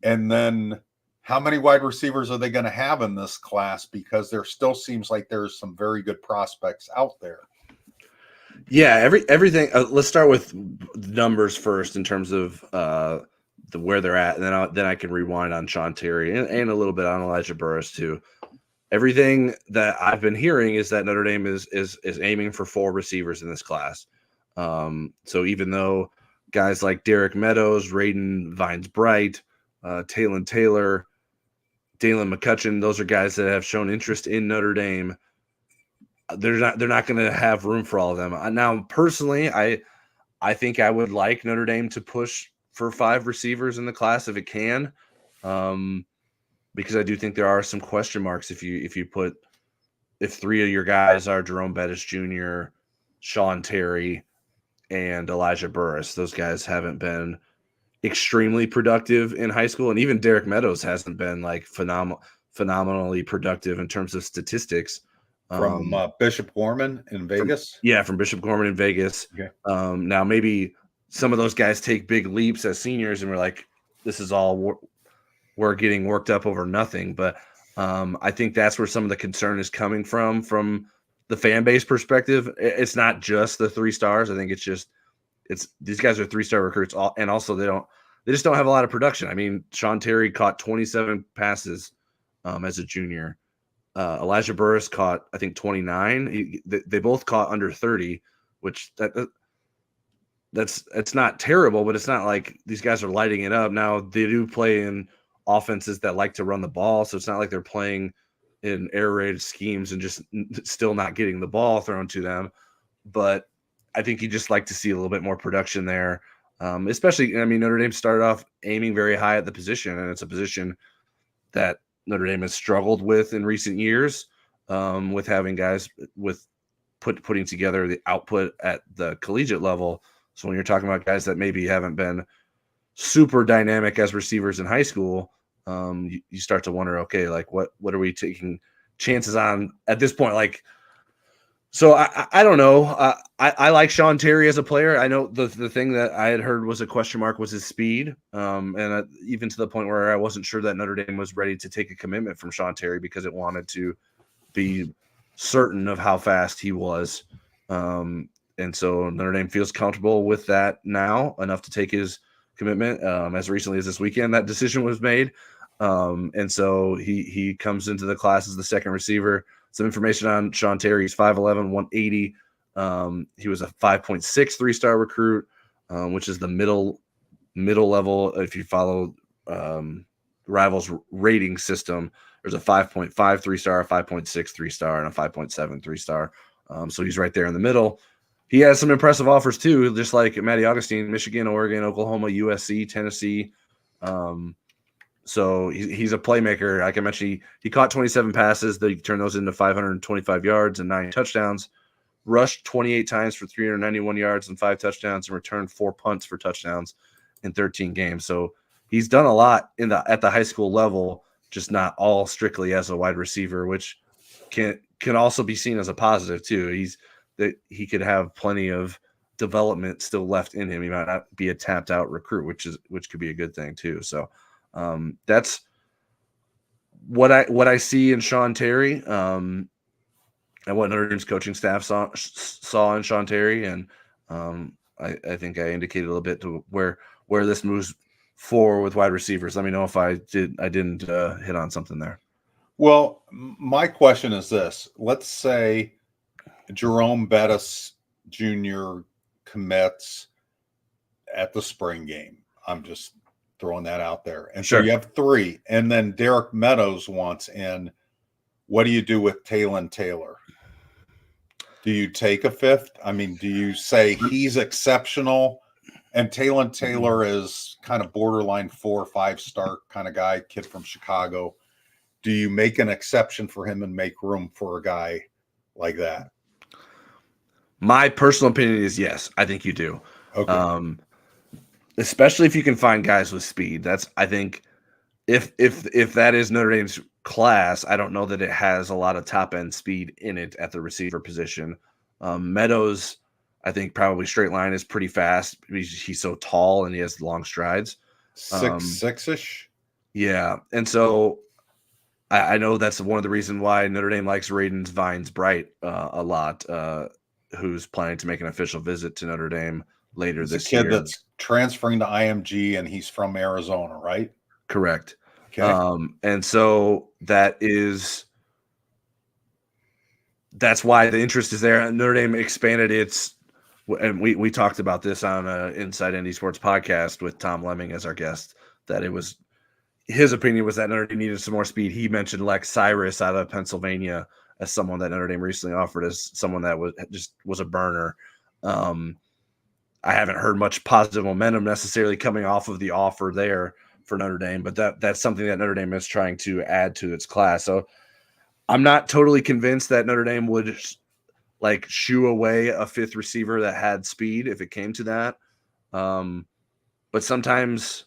and then how many wide receivers are they going to have in this class? Because there still seems like there's some very good prospects out there. Yeah, everything. Let's start with numbers first in terms of where they're at, and then I can rewind on Sean Terry and a little bit on Elijah Burris too. Everything that I've been hearing is that Notre Dame is aiming for 4 receivers in this class. So even though guys like Derek Meadows, Raiden Vines-Bright, Talon Taylor, Dalen McCutcheon, those are guys that have shown interest in Notre Dame, they're not going to have room for all of them. Now, personally, I think I would like Notre Dame to push for 5 receivers in the class if it can, because I do think there are some question marks if 3 of your guys are Jerome Bettis Jr., Sean Terry, and Elijah Burris. Those guys haven't been extremely productive in high school, and even Derek Meadows hasn't been like phenomenally productive in terms of statistics. From Bishop Gorman in Vegas? From Bishop Gorman in Vegas. Okay. Now, maybe some of those guys take big leaps as seniors, and we're like, this is all we're getting worked up over nothing. But I think that's where some of the concern is coming from the fan base perspective. It's not just the 3 stars. I think it's these guys are 3-star recruits, and also they just don't have a lot of production. I mean, Sean Terry caught 27 passes as a junior. Elijah Burris caught, I think, 29. They both caught under 30, which it's not terrible, but it's not like these guys are lighting it up. Now, they do play in offenses that like to run the ball, so it's not like they're playing in air raid schemes and just still not getting the ball thrown to them. But I think you just like to see a little bit more production there. Especially, I mean, Notre Dame started off aiming very high at the position, and it's a position that Notre Dame has struggled with in recent years, with having guys with putting together the output at the collegiate level. So when you're talking about guys that maybe haven't been super dynamic as receivers in high school, you start to wonder, okay, like what are we taking chances on at this point? Like, so I don't know. I like Sean Terry as a player. I know the thing that I had heard was a question mark was his speed, and even to the point where I wasn't sure that Notre Dame was ready to take a commitment from Sean Terry because it wanted to be certain of how fast he was. And so Notre Dame feels comfortable with that now enough to take his commitment. As recently as this weekend, that decision was made. And so he comes into the class as the second receiver. Some information on Sean Terry. He's 5'11", 180. He was a 5.6 3-star recruit, which is the middle level. If you follow Rivals rating system, there's a 5.5 3-star, a 5.6 3-star, and a 5.7 3-star. So he's right there in the middle. He has some impressive offers too, just like Matty Augustine, Michigan, Oregon, Oklahoma, USC, Tennessee. So he's a playmaker. Like I mentioned, he caught 27 passes. They turned those into 525 yards and 9 touchdowns. Rushed 28 times for 391 yards and 5 touchdowns, and returned 4 punts for touchdowns in 13 games. So he's done a lot at the high school level, just not all strictly as a wide receiver, which can also be seen as a positive too. He could have plenty of development still left in him. He might not be a tapped out recruit, which could be a good thing too. So that's what I see in Sean Terry, and what Notre Dame's coaching staff saw in Sean Terry, and I think I indicated a little bit to where this moves forward with wide receivers. Let me know if I didn't hit on something there. Well, my question is this: let's say Jerome Bettis Jr. commits at the spring game. I'm just throwing that out there. And Sure. So you have 3, and then Derek Meadows wants in. What do you do with Talon Taylor? Do you take a 5th? I mean, do you say he's exceptional and Talon Taylor is kind of borderline 4 or 5-star kind of guy, kid from Chicago? Do you make an exception for him and make room for a guy like that? My personal opinion is yes. I think you do. Okay. Especially if you can find guys with speed. I think if that is Notre Dame's class, I don't know that it has a lot of top end speed in it at the receiver position. Meadows, I think probably straight line is pretty fast. He's so tall and he has long strides. 6'6"-ish. Yeah, and so I know that's one of the reasons why Notre Dame likes Radon Vines Bright a lot, who's planning to make an official visit to Notre Dame later this year. He's a kid that's transferring to IMG, and he's from Arizona, right? Correct. Okay. And so that's why the interest is there. Notre Dame expanded and we talked about this on Inside Indy Sports podcast with Tom Lemming as our guest, that it was his opinion was that Notre Dame needed some more speed. He mentioned Lex Cyrus out of Pennsylvania as someone that Notre Dame recently offered as someone that was a burner. I haven't heard much positive momentum necessarily coming off of the offer there for Notre Dame, but that's something that Notre Dame is trying to add to its class. So I'm not totally convinced that Notre Dame would like shoo away a 5th receiver that had speed if it came to that. But sometimes,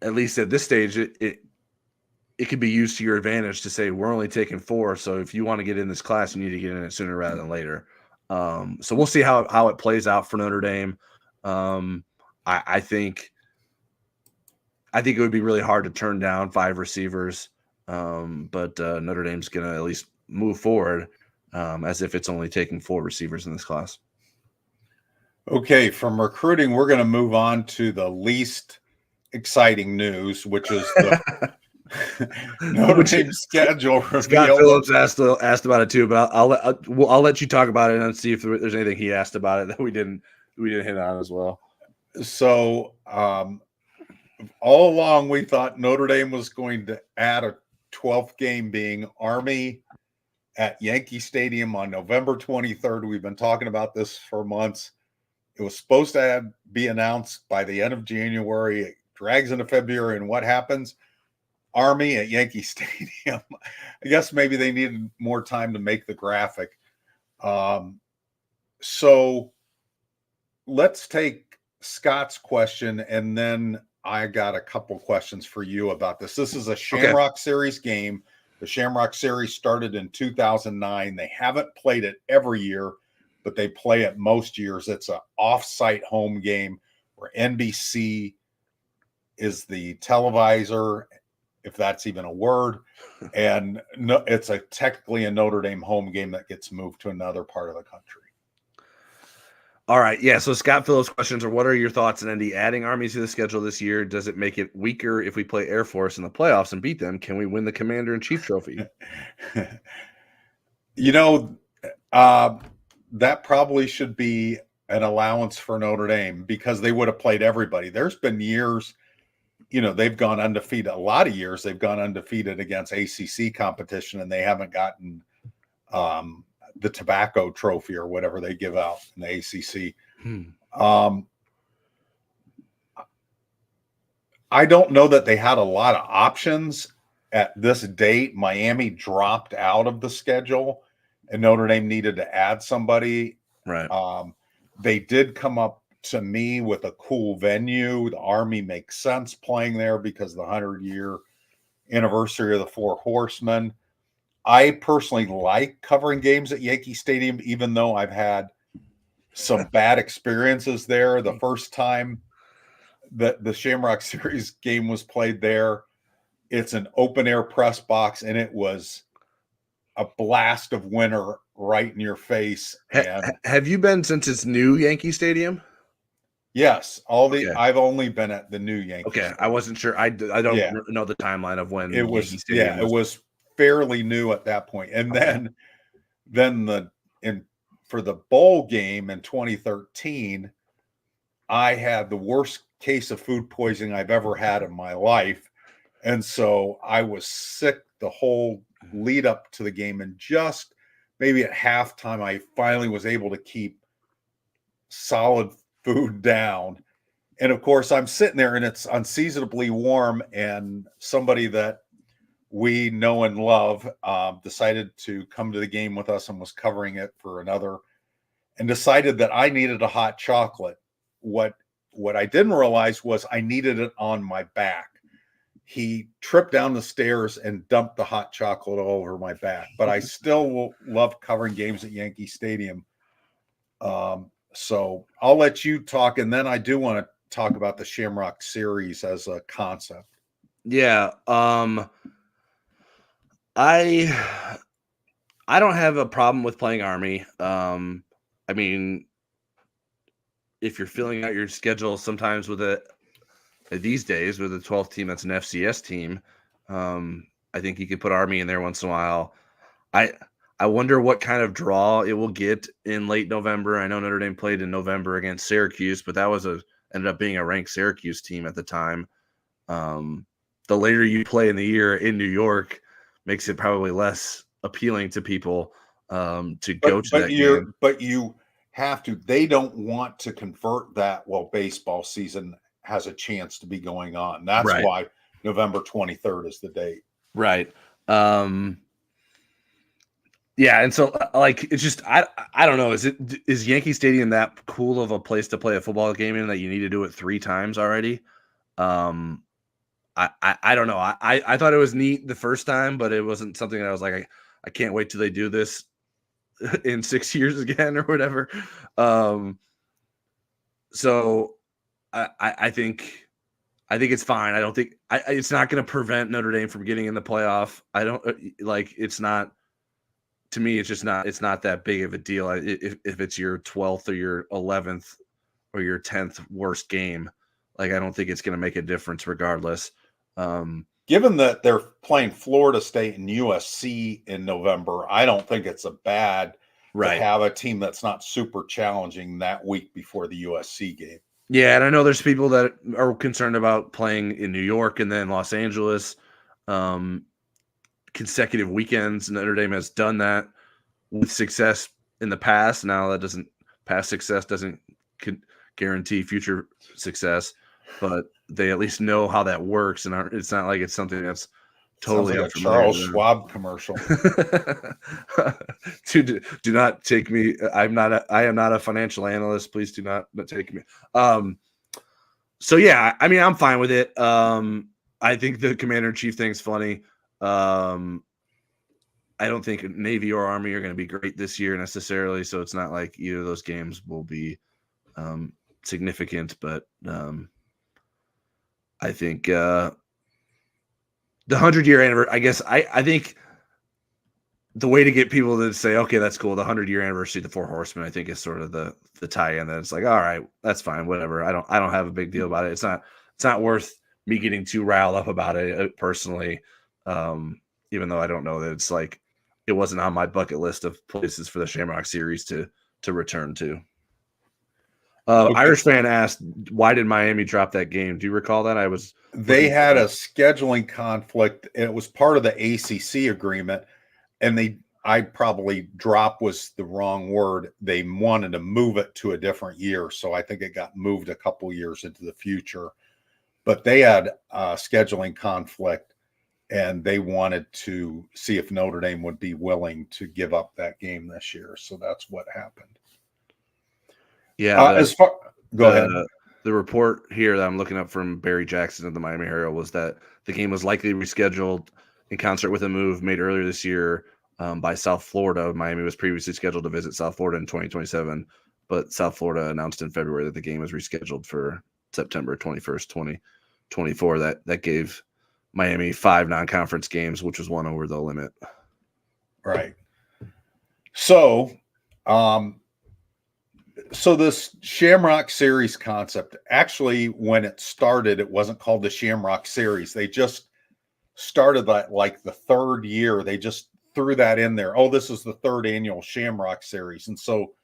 at least at this stage, it could be used to your advantage to say, we're only taking 4. So if you want to get in this class, you need to get in it sooner rather than later. So we'll see how it plays out for Notre Dame. I think it would be really hard to turn down 5 receivers. But Notre Dame's going to at least move forward as if it's only taking 4 receivers in this class. Okay, from recruiting, we're going to move on to the least exciting news, which is the Notre Dame schedule reveal. Scott Phillips asked about it too, but I'll let you talk about it and see if there's anything he asked about it that we didn't hit on as well. So all along we thought Notre Dame was going to add 12th game being Army at Yankee Stadium on November 23rd. We've been talking about this for months. It was supposed to be announced by the end of January. It drags into February, and what happens? Army at Yankee Stadium. I guess maybe they needed more time to make the graphic. So let's take Scott's question, and then I got a couple questions for you about this. This is a Shamrock Series game. The Shamrock Series started in 2009. They haven't played it every year, but they play it most years. It's an off-site home game where NBC is the televisor, if that's even a word. And no, it's technically a Notre Dame home game that gets moved to another part of the country. All right. Yeah. So Scott Phillips' questions are, what are your thoughts on Indy adding Army to the schedule this year? Does it make it weaker if we play Air Force in the playoffs and beat them? Can we win the Commander-in-Chief trophy? That probably should be an allowance for Notre Dame because they would have played everybody. There's been years, they've gone undefeated. A lot of years they've gone undefeated against ACC competition, and they haven't gotten the tobacco trophy or whatever they give out in the ACC. I don't know that they had a lot of options at this date. Miami dropped out of the schedule, and Notre Dame needed to add somebody. Right. They did come up to me with a cool venue. The Army makes sense playing there because of the 100-year anniversary of the Four Horsemen. I personally like covering games at Yankee Stadium, even though I've had some bad experiences there. The first time that the Shamrock Series game was played there, it's an open-air press box, and it was a blast of winter right in your face. And have you been since it's new Yankee Stadium? Yes, I've only been at the new Yankee Stadium. I wasn't sure. I don't know the timeline of when it was. Yankee Stadium it was fairly new at that point. And then for the bowl game in 2013, I had the worst case of food poisoning I've ever had in my life. And so I was sick the whole lead up to the game, and just maybe at halftime, I finally was able to keep solid food down. And of course, I'm sitting there and it's unseasonably warm, and somebody that we know and love decided to come to the game with us and was covering it for another, and decided that I needed a hot chocolate. What I didn't realize was I needed it on my back. He tripped down the stairs and dumped the hot chocolate all over my back. But I still will love covering games at Yankee Stadium. So I'll let you talk, and then I do want to talk about the Shamrock Series as a concept. Yeah. I don't have a problem with playing Army. I mean, if you're filling out your schedule sometimes with these days with a 12th team that's an FCS team, I think you could put Army in there once in a while. I wonder what kind of draw it will get in late November. I know Notre Dame played in November against Syracuse, but that was ended up being a ranked Syracuse team at the time. The later you play in the year in New York makes it probably less appealing to people to go to that game. But you have to. They don't want to convert that while baseball season has a chance to be going on. That's why November 23rd is the date. Right. Yeah, and so it's just I don't know. Is Yankee Stadium that cool of a place to play a football game in that you need to do it 3 times already? I don't know. I thought it was neat the first time, but it wasn't something that I was like, I can't wait till they do this in 6 years again or whatever. So I think it's fine. I don't think it's not going to prevent Notre Dame from getting in the playoff. I don't it's not. To me, it's not that big of a deal if it's your 12th or your 11th or your 10th worst game. I don't think it's going to make a difference regardless. Given that they're playing Florida State and USC in November, I don't think it's a bad to have a team that's not super challenging that week before the USC game. Yeah, and I know there's people that are concerned about playing in New York and then Los Angeles. consecutive weekends. Notre Dame has done that with success in the past. Now past success doesn't guarantee future success, but they at least know how that works, and it's not like it's something that's totally Sounds like a unfamiliar Charles to them. Schwab commercial. do not take me. I am not a financial analyst. Please do not take me. So yeah, I mean, I'm fine with it. I think the Commander-in-Chief thing's funny. I don't think Navy or Army are going to be great this year necessarily, so it's not like either of those games will be significant. But I think the 100-year anniversary. I guess I think the way to get people to say, okay, that's cool. The 100-year anniversary of the Four Horsemen, I think, is sort of the tie-in. That it's like, all right, that's fine, whatever. I don't have a big deal about it. It's not worth me getting too riled up about it personally. Even though I don't know that it's like it wasn't on my bucket list of places for the Shamrock Series to return to. Okay. Irish fan asked, why did Miami drop that game? Do you recall that? They had a scheduling conflict. It was part of the ACC agreement, and I probably drop was the wrong word. They wanted to move it to a different year, so I think it got moved a couple years into the future. But they had a scheduling conflict, and they wanted to see if Notre Dame would be willing to give up that game this year. So that's what happened. Yeah. Go ahead. The report here that I'm looking up from Barry Jackson of the Miami Herald was that the game was likely rescheduled in concert with a move made earlier this year by South Florida. Miami was previously scheduled to visit South Florida in 2027, but South Florida announced in February that the game was rescheduled for September 21st, 2024. That gave Miami 5 non-conference games, which was one over the limit. Right. So, so this Shamrock Series concept, actually, when it started, it wasn't called the Shamrock Series. They just started that like the third year. They just threw that in there. Oh, this is the third annual Shamrock Series. And so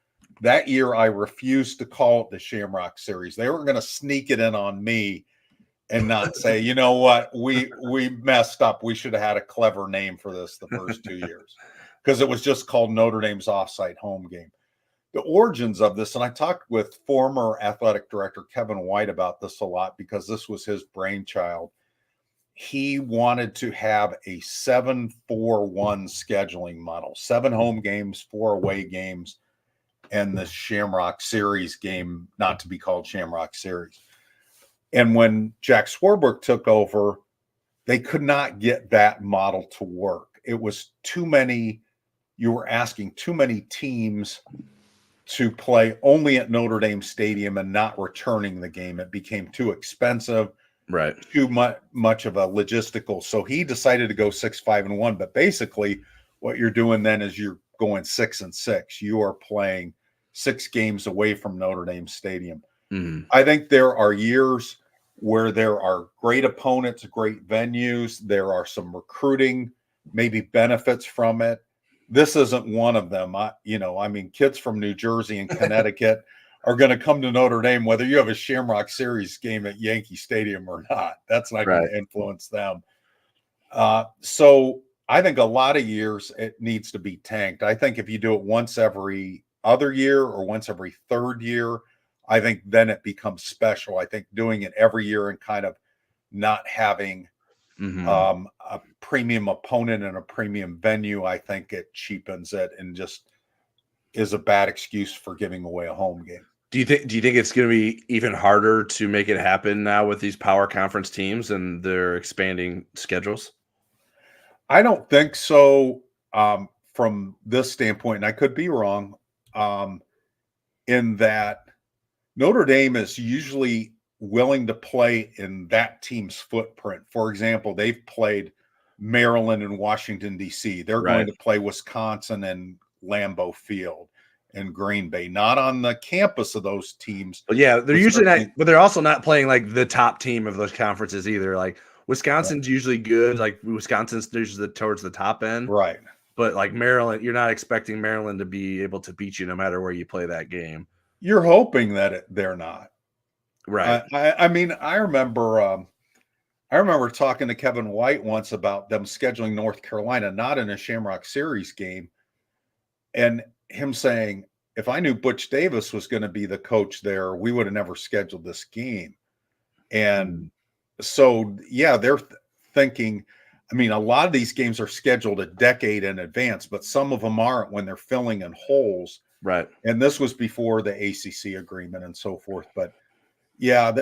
that year I refused to call it the Shamrock Series. They were going to sneak it in on me and not say, you know what, we messed up. We should have had a clever name for this the first 2 years, because it was just called Notre Dame's Offsite Home Game. The origins of this, and I talked with former athletic director Kevin White about this a lot because this was his brainchild. He wanted to have a 7-4-1 scheduling model, 7 home games, 4 away games, and the Shamrock Series game, not to be called Shamrock Series. And when Jack Swarbrick took over, they could not get that model to work. It was too many. You were asking too many teams to play only at Notre Dame Stadium and not returning the game. It became too expensive, right? Too much of a logistical. So he decided to go 6-5-1. But basically, what you're doing then is you're going 6-6. You are playing 6 games away from Notre Dame Stadium. Mm-hmm. I think there are years where there are great opponents, great venues. There are some recruiting, maybe benefits from it. This isn't one of them. I mean, kids from New Jersey and Connecticut are going to come to Notre Dame, whether you have a Shamrock Series game at Yankee Stadium or not. That's not going to influence them. So I think a lot of years it needs to be tanked. I think if you do it once every other year or once every third year, I think then it becomes special. I think doing it every year and kind of not having a premium opponent and a premium venue, I think it cheapens it and just is a bad excuse for giving away a home game. Do you think it's going to be even harder to make it happen now with these power conference teams and their expanding schedules? I don't think so. From this standpoint, and I could be wrong, in that Notre Dame is usually willing to play in that team's footprint. For example, they've played Maryland and Washington, D.C. They're going to play Wisconsin and Lambeau Field and Green Bay, not on the campus of those teams. But yeah, they're usually not, but they're also not playing like the top team of those conferences either. Like Wisconsin's usually good. Like Wisconsin's usually towards the top end. Right. But like Maryland, you're not expecting Maryland to be able to beat you no matter where you play that game. You're hoping that they're not. Right. I mean, I remember I remember talking to Kevin White once about them scheduling North Carolina, not in a Shamrock Series game, and him saying, if I knew Butch Davis was going to be the coach there, we would have never scheduled this game. And so, yeah, they're thinking, I mean, a lot of these games are scheduled a decade in advance, but some of them aren't when they're filling in holes. Right. And this was before the ACC agreement and so forth. But yeah,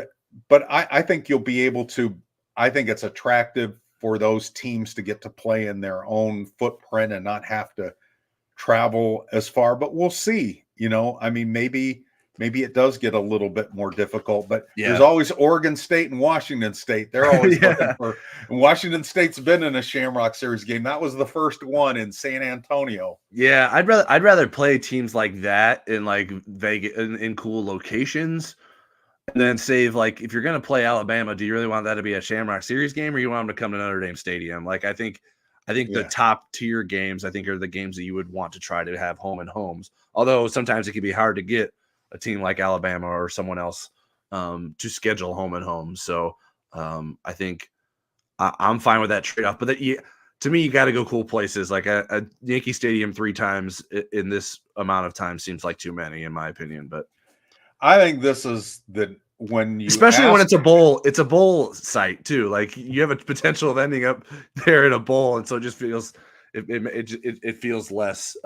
but I think you'll be able to, I think it's attractive for those teams to get to play in their own footprint and not have to travel as far, but we'll see. I mean, maybe it does get a little bit more difficult, but there's always Oregon State and Washington State. They're always looking for, and Washington State's been in a Shamrock Series game. That was the first one in San Antonio. Yeah, I'd rather play teams like that in like Vegas in cool locations, and then save, like, if you're gonna play Alabama, do you really want that to be a Shamrock Series game, or you want them to come to Notre Dame Stadium? Like, I think the top tier games, I think, are the games that you would want to try to have home and homes. Although sometimes it can be hard to get a team like Alabama or someone else to schedule home and home. So I think I'm fine with that trade off. But to me, you got to go cool places. Like a Yankee Stadium 3 times in this amount of time seems like too many, in my opinion. But I think this is when you, especially when it's a bowl site too. Like, you have a potential of ending up there in a bowl, and so it just feels it feels less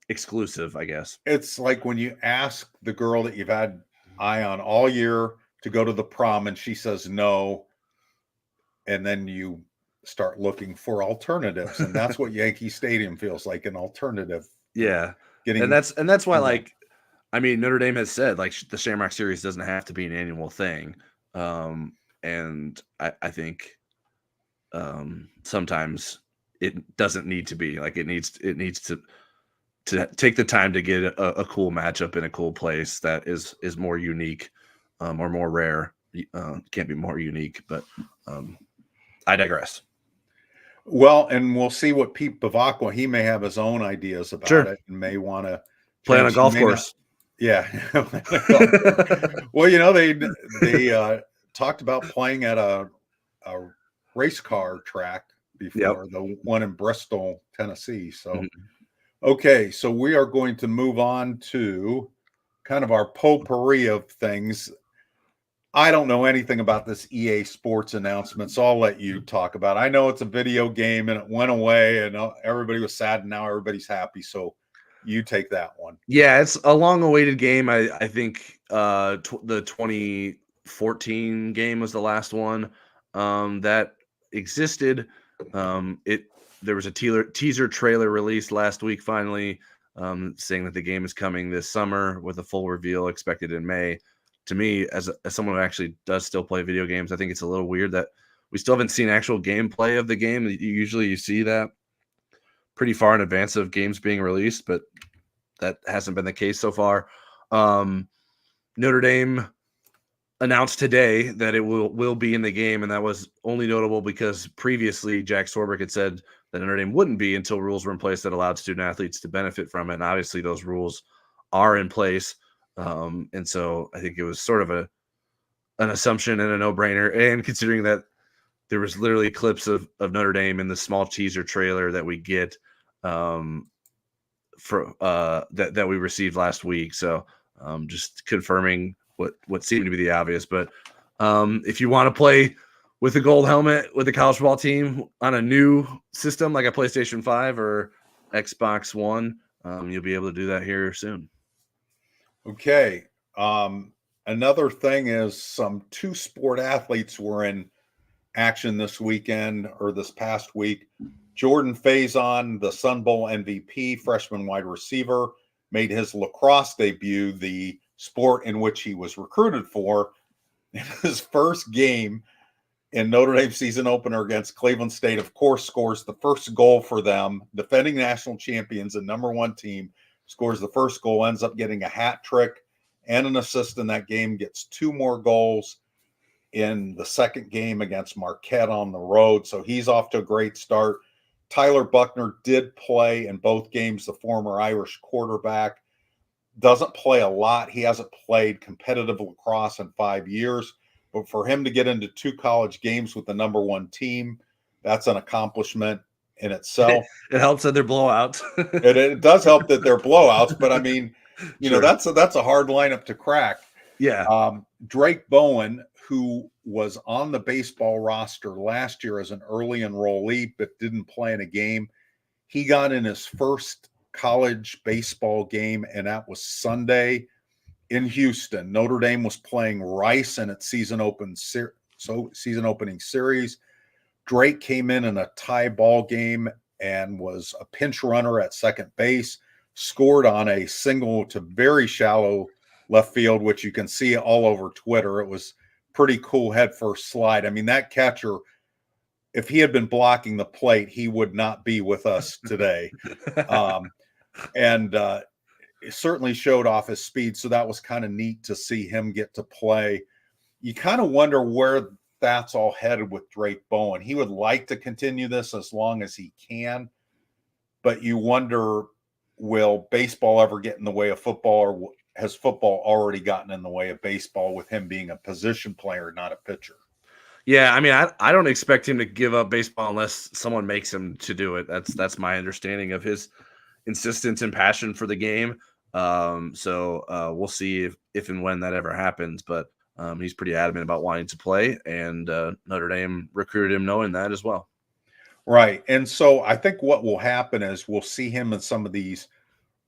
exclusive, I guess. It's like when you ask the girl that you've had eye on all year to go to the prom and she says no, and then you start looking for alternatives, and that's what Yankee Stadium feels like, an alternative. Yeah, and that's why, like, I mean, Notre Dame has said, like, the Shamrock Series doesn't have to be an annual thing, and I think sometimes it doesn't need to be. Like, it needs to take the time to get a cool matchup in a cool place that is more unique or more rare. Can't be more unique, but I digress. Well, and we'll see what Pete Bavacqua, he may have his own ideas about it and may want to play on a golf course. Yeah. Well, they talked about playing at a race car track before, the one in Bristol, Tennessee. So, okay, so we are going to move on to kind of our potpourri of things. I don't know anything about this EA Sports announcement, so I'll let you talk about it. I know it's a video game and it went away and everybody was sad, and now everybody's happy. So you take that one. Yeah, it's a long-awaited game. I think the 2014 game was the last one that existed. There was a teaser trailer released last week, finally, saying that the game is coming this summer with a full reveal expected in May. To me, as someone who actually does still play video games, I think it's a little weird that we still haven't seen actual gameplay of the game. Usually you see that pretty far in advance of games being released, but that hasn't been the case so far. Notre Dame announced today that it will be in the game, and that was only notable because previously Jack Swarbrick had said that Notre Dame wouldn't be until rules were in place that allowed student athletes to benefit from it, and obviously those rules are in place. And so I think it was sort of an assumption and a no-brainer. And considering that there was literally clips of Notre Dame in the small teaser trailer that we get that we received last week. So just confirming what seemed to be the obvious. But if you want to play with a gold helmet with a college football team on a new system like a PlayStation 5 or Xbox One, you'll be able to do that here soon. Okay. Another thing is some 2 sport athletes were in action this weekend or this past week. Jordan Faison, the Sun Bowl MVP, freshman wide receiver, made his lacrosse debut, the sport in which he was recruited for, in his first game in Notre Dame season opener against Cleveland State. Of course, scores the first goal for them, defending national champions and #1 team. Scores the first goal, ends up getting a hat trick and an assist in that game, gets 2 more goals in the second game against Marquette on the road. So he's off to a great start. Tyler Buckner did play in both games, the former Irish quarterback. Doesn't play a lot. He hasn't played competitive lacrosse in 5 years, but for him to get into 2 college games with the number 1 team, that's an accomplishment in itself. It helps that they're blowouts. It does help that they're blowouts, but I mean, Sure. that's a hard lineup to crack. Yeah. Drake Bowen, who was on the baseball roster last year as an early enrollee but didn't play in a game, he got in his first college baseball game, and that was Sunday in Houston. Notre Dame was playing Rice in its season opening series. Drake came in a tie ball game and was a pinch runner at second base, scored on a single to very shallow left field, which you can see all over Twitter. It was pretty cool headfirst slide. I mean, that catcher, if he had been blocking the plate, he would not be with us today. And it certainly showed off his speed. So that was kind of neat to see him get to play. You kind of wonder where that's all headed with Drake Bowen. He would like to continue this as long as he can, but you wonder, will baseball ever get in the way of football, or has football already gotten in the way of baseball with him being a position player, not a pitcher? Yeah, I mean, I don't expect him to give up baseball unless someone makes him to do it. That's my understanding of his insistence and passion for the game. So we'll see if and when that ever happens. But he's pretty adamant about wanting to play, and Notre Dame recruited him knowing that as well. Right. And so I think what will happen is we'll see him in some of these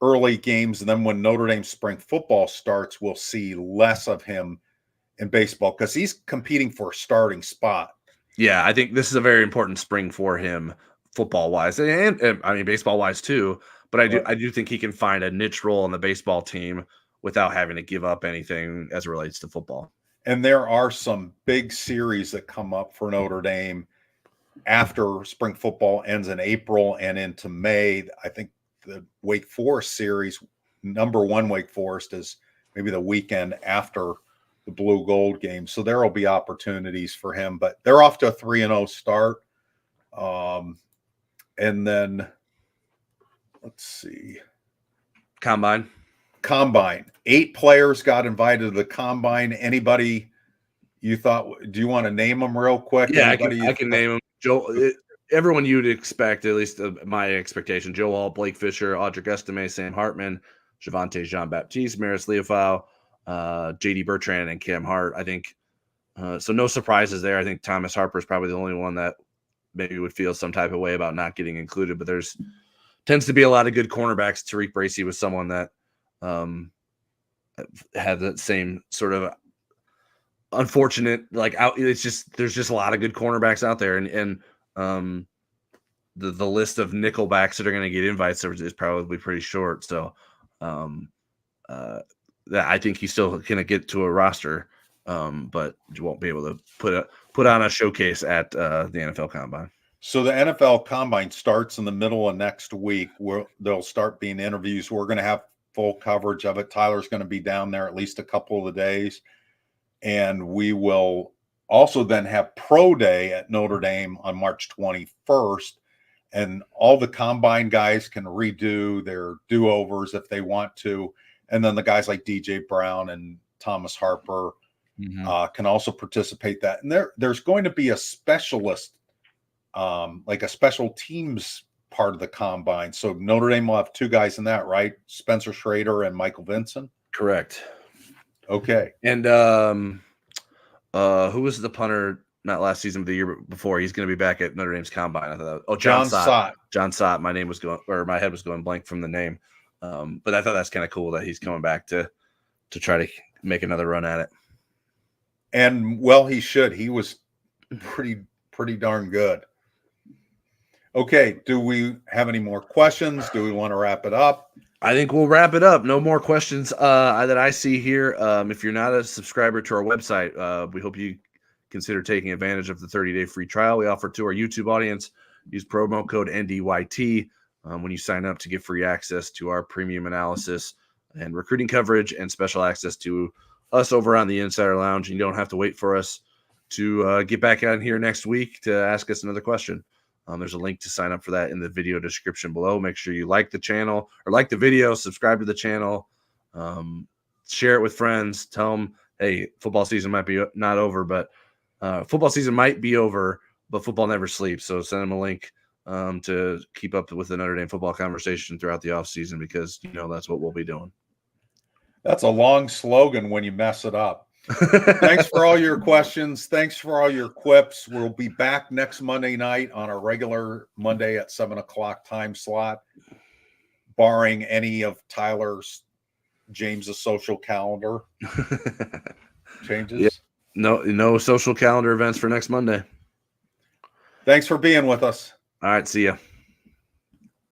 early games, and then when Notre Dame spring football starts, we'll see less of him in baseball because he's competing for a starting spot. Yeah, I think this is a very important spring for him, football wise, and I mean baseball wise too. But I do think he can find a niche role in the baseball team without having to give up anything as it relates to football. And there are some big series that come up for Notre Dame after spring football ends in April and into May. I think the Wake Forest series, number 1 Wake Forest, is maybe the weekend after the blue gold game. So there will be opportunities for him, but they're off to a 3-0 start. And then let's see. Combine. 8 players got invited to the combine. Anybody you thought, do you want to name them real quick? Yeah, I can name them. Joe, everyone you'd expect, at least my expectation: Joe Hall, Blake Fisher, Audric Estime, Sam Hartman, Javante Jean-Baptiste, Maris Leofau, JD Bertrand, and Cam Hart. I think so. No surprises there. I think Thomas Harper is probably the only one that maybe would feel some type of way about not getting included. But there's tends to be a lot of good cornerbacks. Tariq Bracy was someone that had that same sort of unfortunate it's just there's just a lot of good cornerbacks out there, and the list of nickelbacks that are going to get invites is probably pretty short. So that I think he's still going to get to a roster, but you won't be able to put on a showcase at the NFL Combine. So the NFL Combine starts in the middle of next week, where there'll start being interviews. We're going to have full coverage of it. Tyler's going to be down there at least a couple of the days. And we will also then have Pro Day at Notre Dame on March 21st. And all the Combine guys can redo their do-overs if they want to. And then the guys like DJ Brown and Thomas Harper can also participate that. And there's going to be a specialist, like a special teams part of the Combine. So Notre Dame will have 2 guys in that, right? Spencer Schrader and Michael Vincent? Correct. Okay. And who was the punter, not last season, but the year before? He's going to be back at Notre Dame's Combine. I thought, John Sott. John Sott. My head was going blank from the name. But I thought that's kind of cool that he's coming back to try to make another run at it. And well, he should. He was pretty darn good. Okay. Do we have any more questions? Do we want to wrap it up? I think we'll wrap it up. No more questions that I see here. If you're not a subscriber to our website, we hope you consider taking advantage of the 30-day free trial we offer to our YouTube audience. Use promo code NDYT when you sign up to get free access to our premium analysis and recruiting coverage and special access to us over on the Insider Lounge. And you don't have to wait for us to get back on here next week to ask us another question. There's a link to sign up for that in the video description below. Make sure you like the channel or like the video, subscribe to the channel, share it with friends, tell them hey, football season might be not over, but football season might be over, but football never sleeps. So send them a link to keep up with the Notre Dame football conversation throughout the offseason, because that's what we'll be doing. That's a long slogan when you mess it up. Thanks for all your questions. Thanks for all your quips. We'll be back next Monday night on our regular Monday at 7:00 time slot, barring any of James's social calendar changes. Yeah. No social calendar events for next Monday. Thanks for being with us. All right. See ya.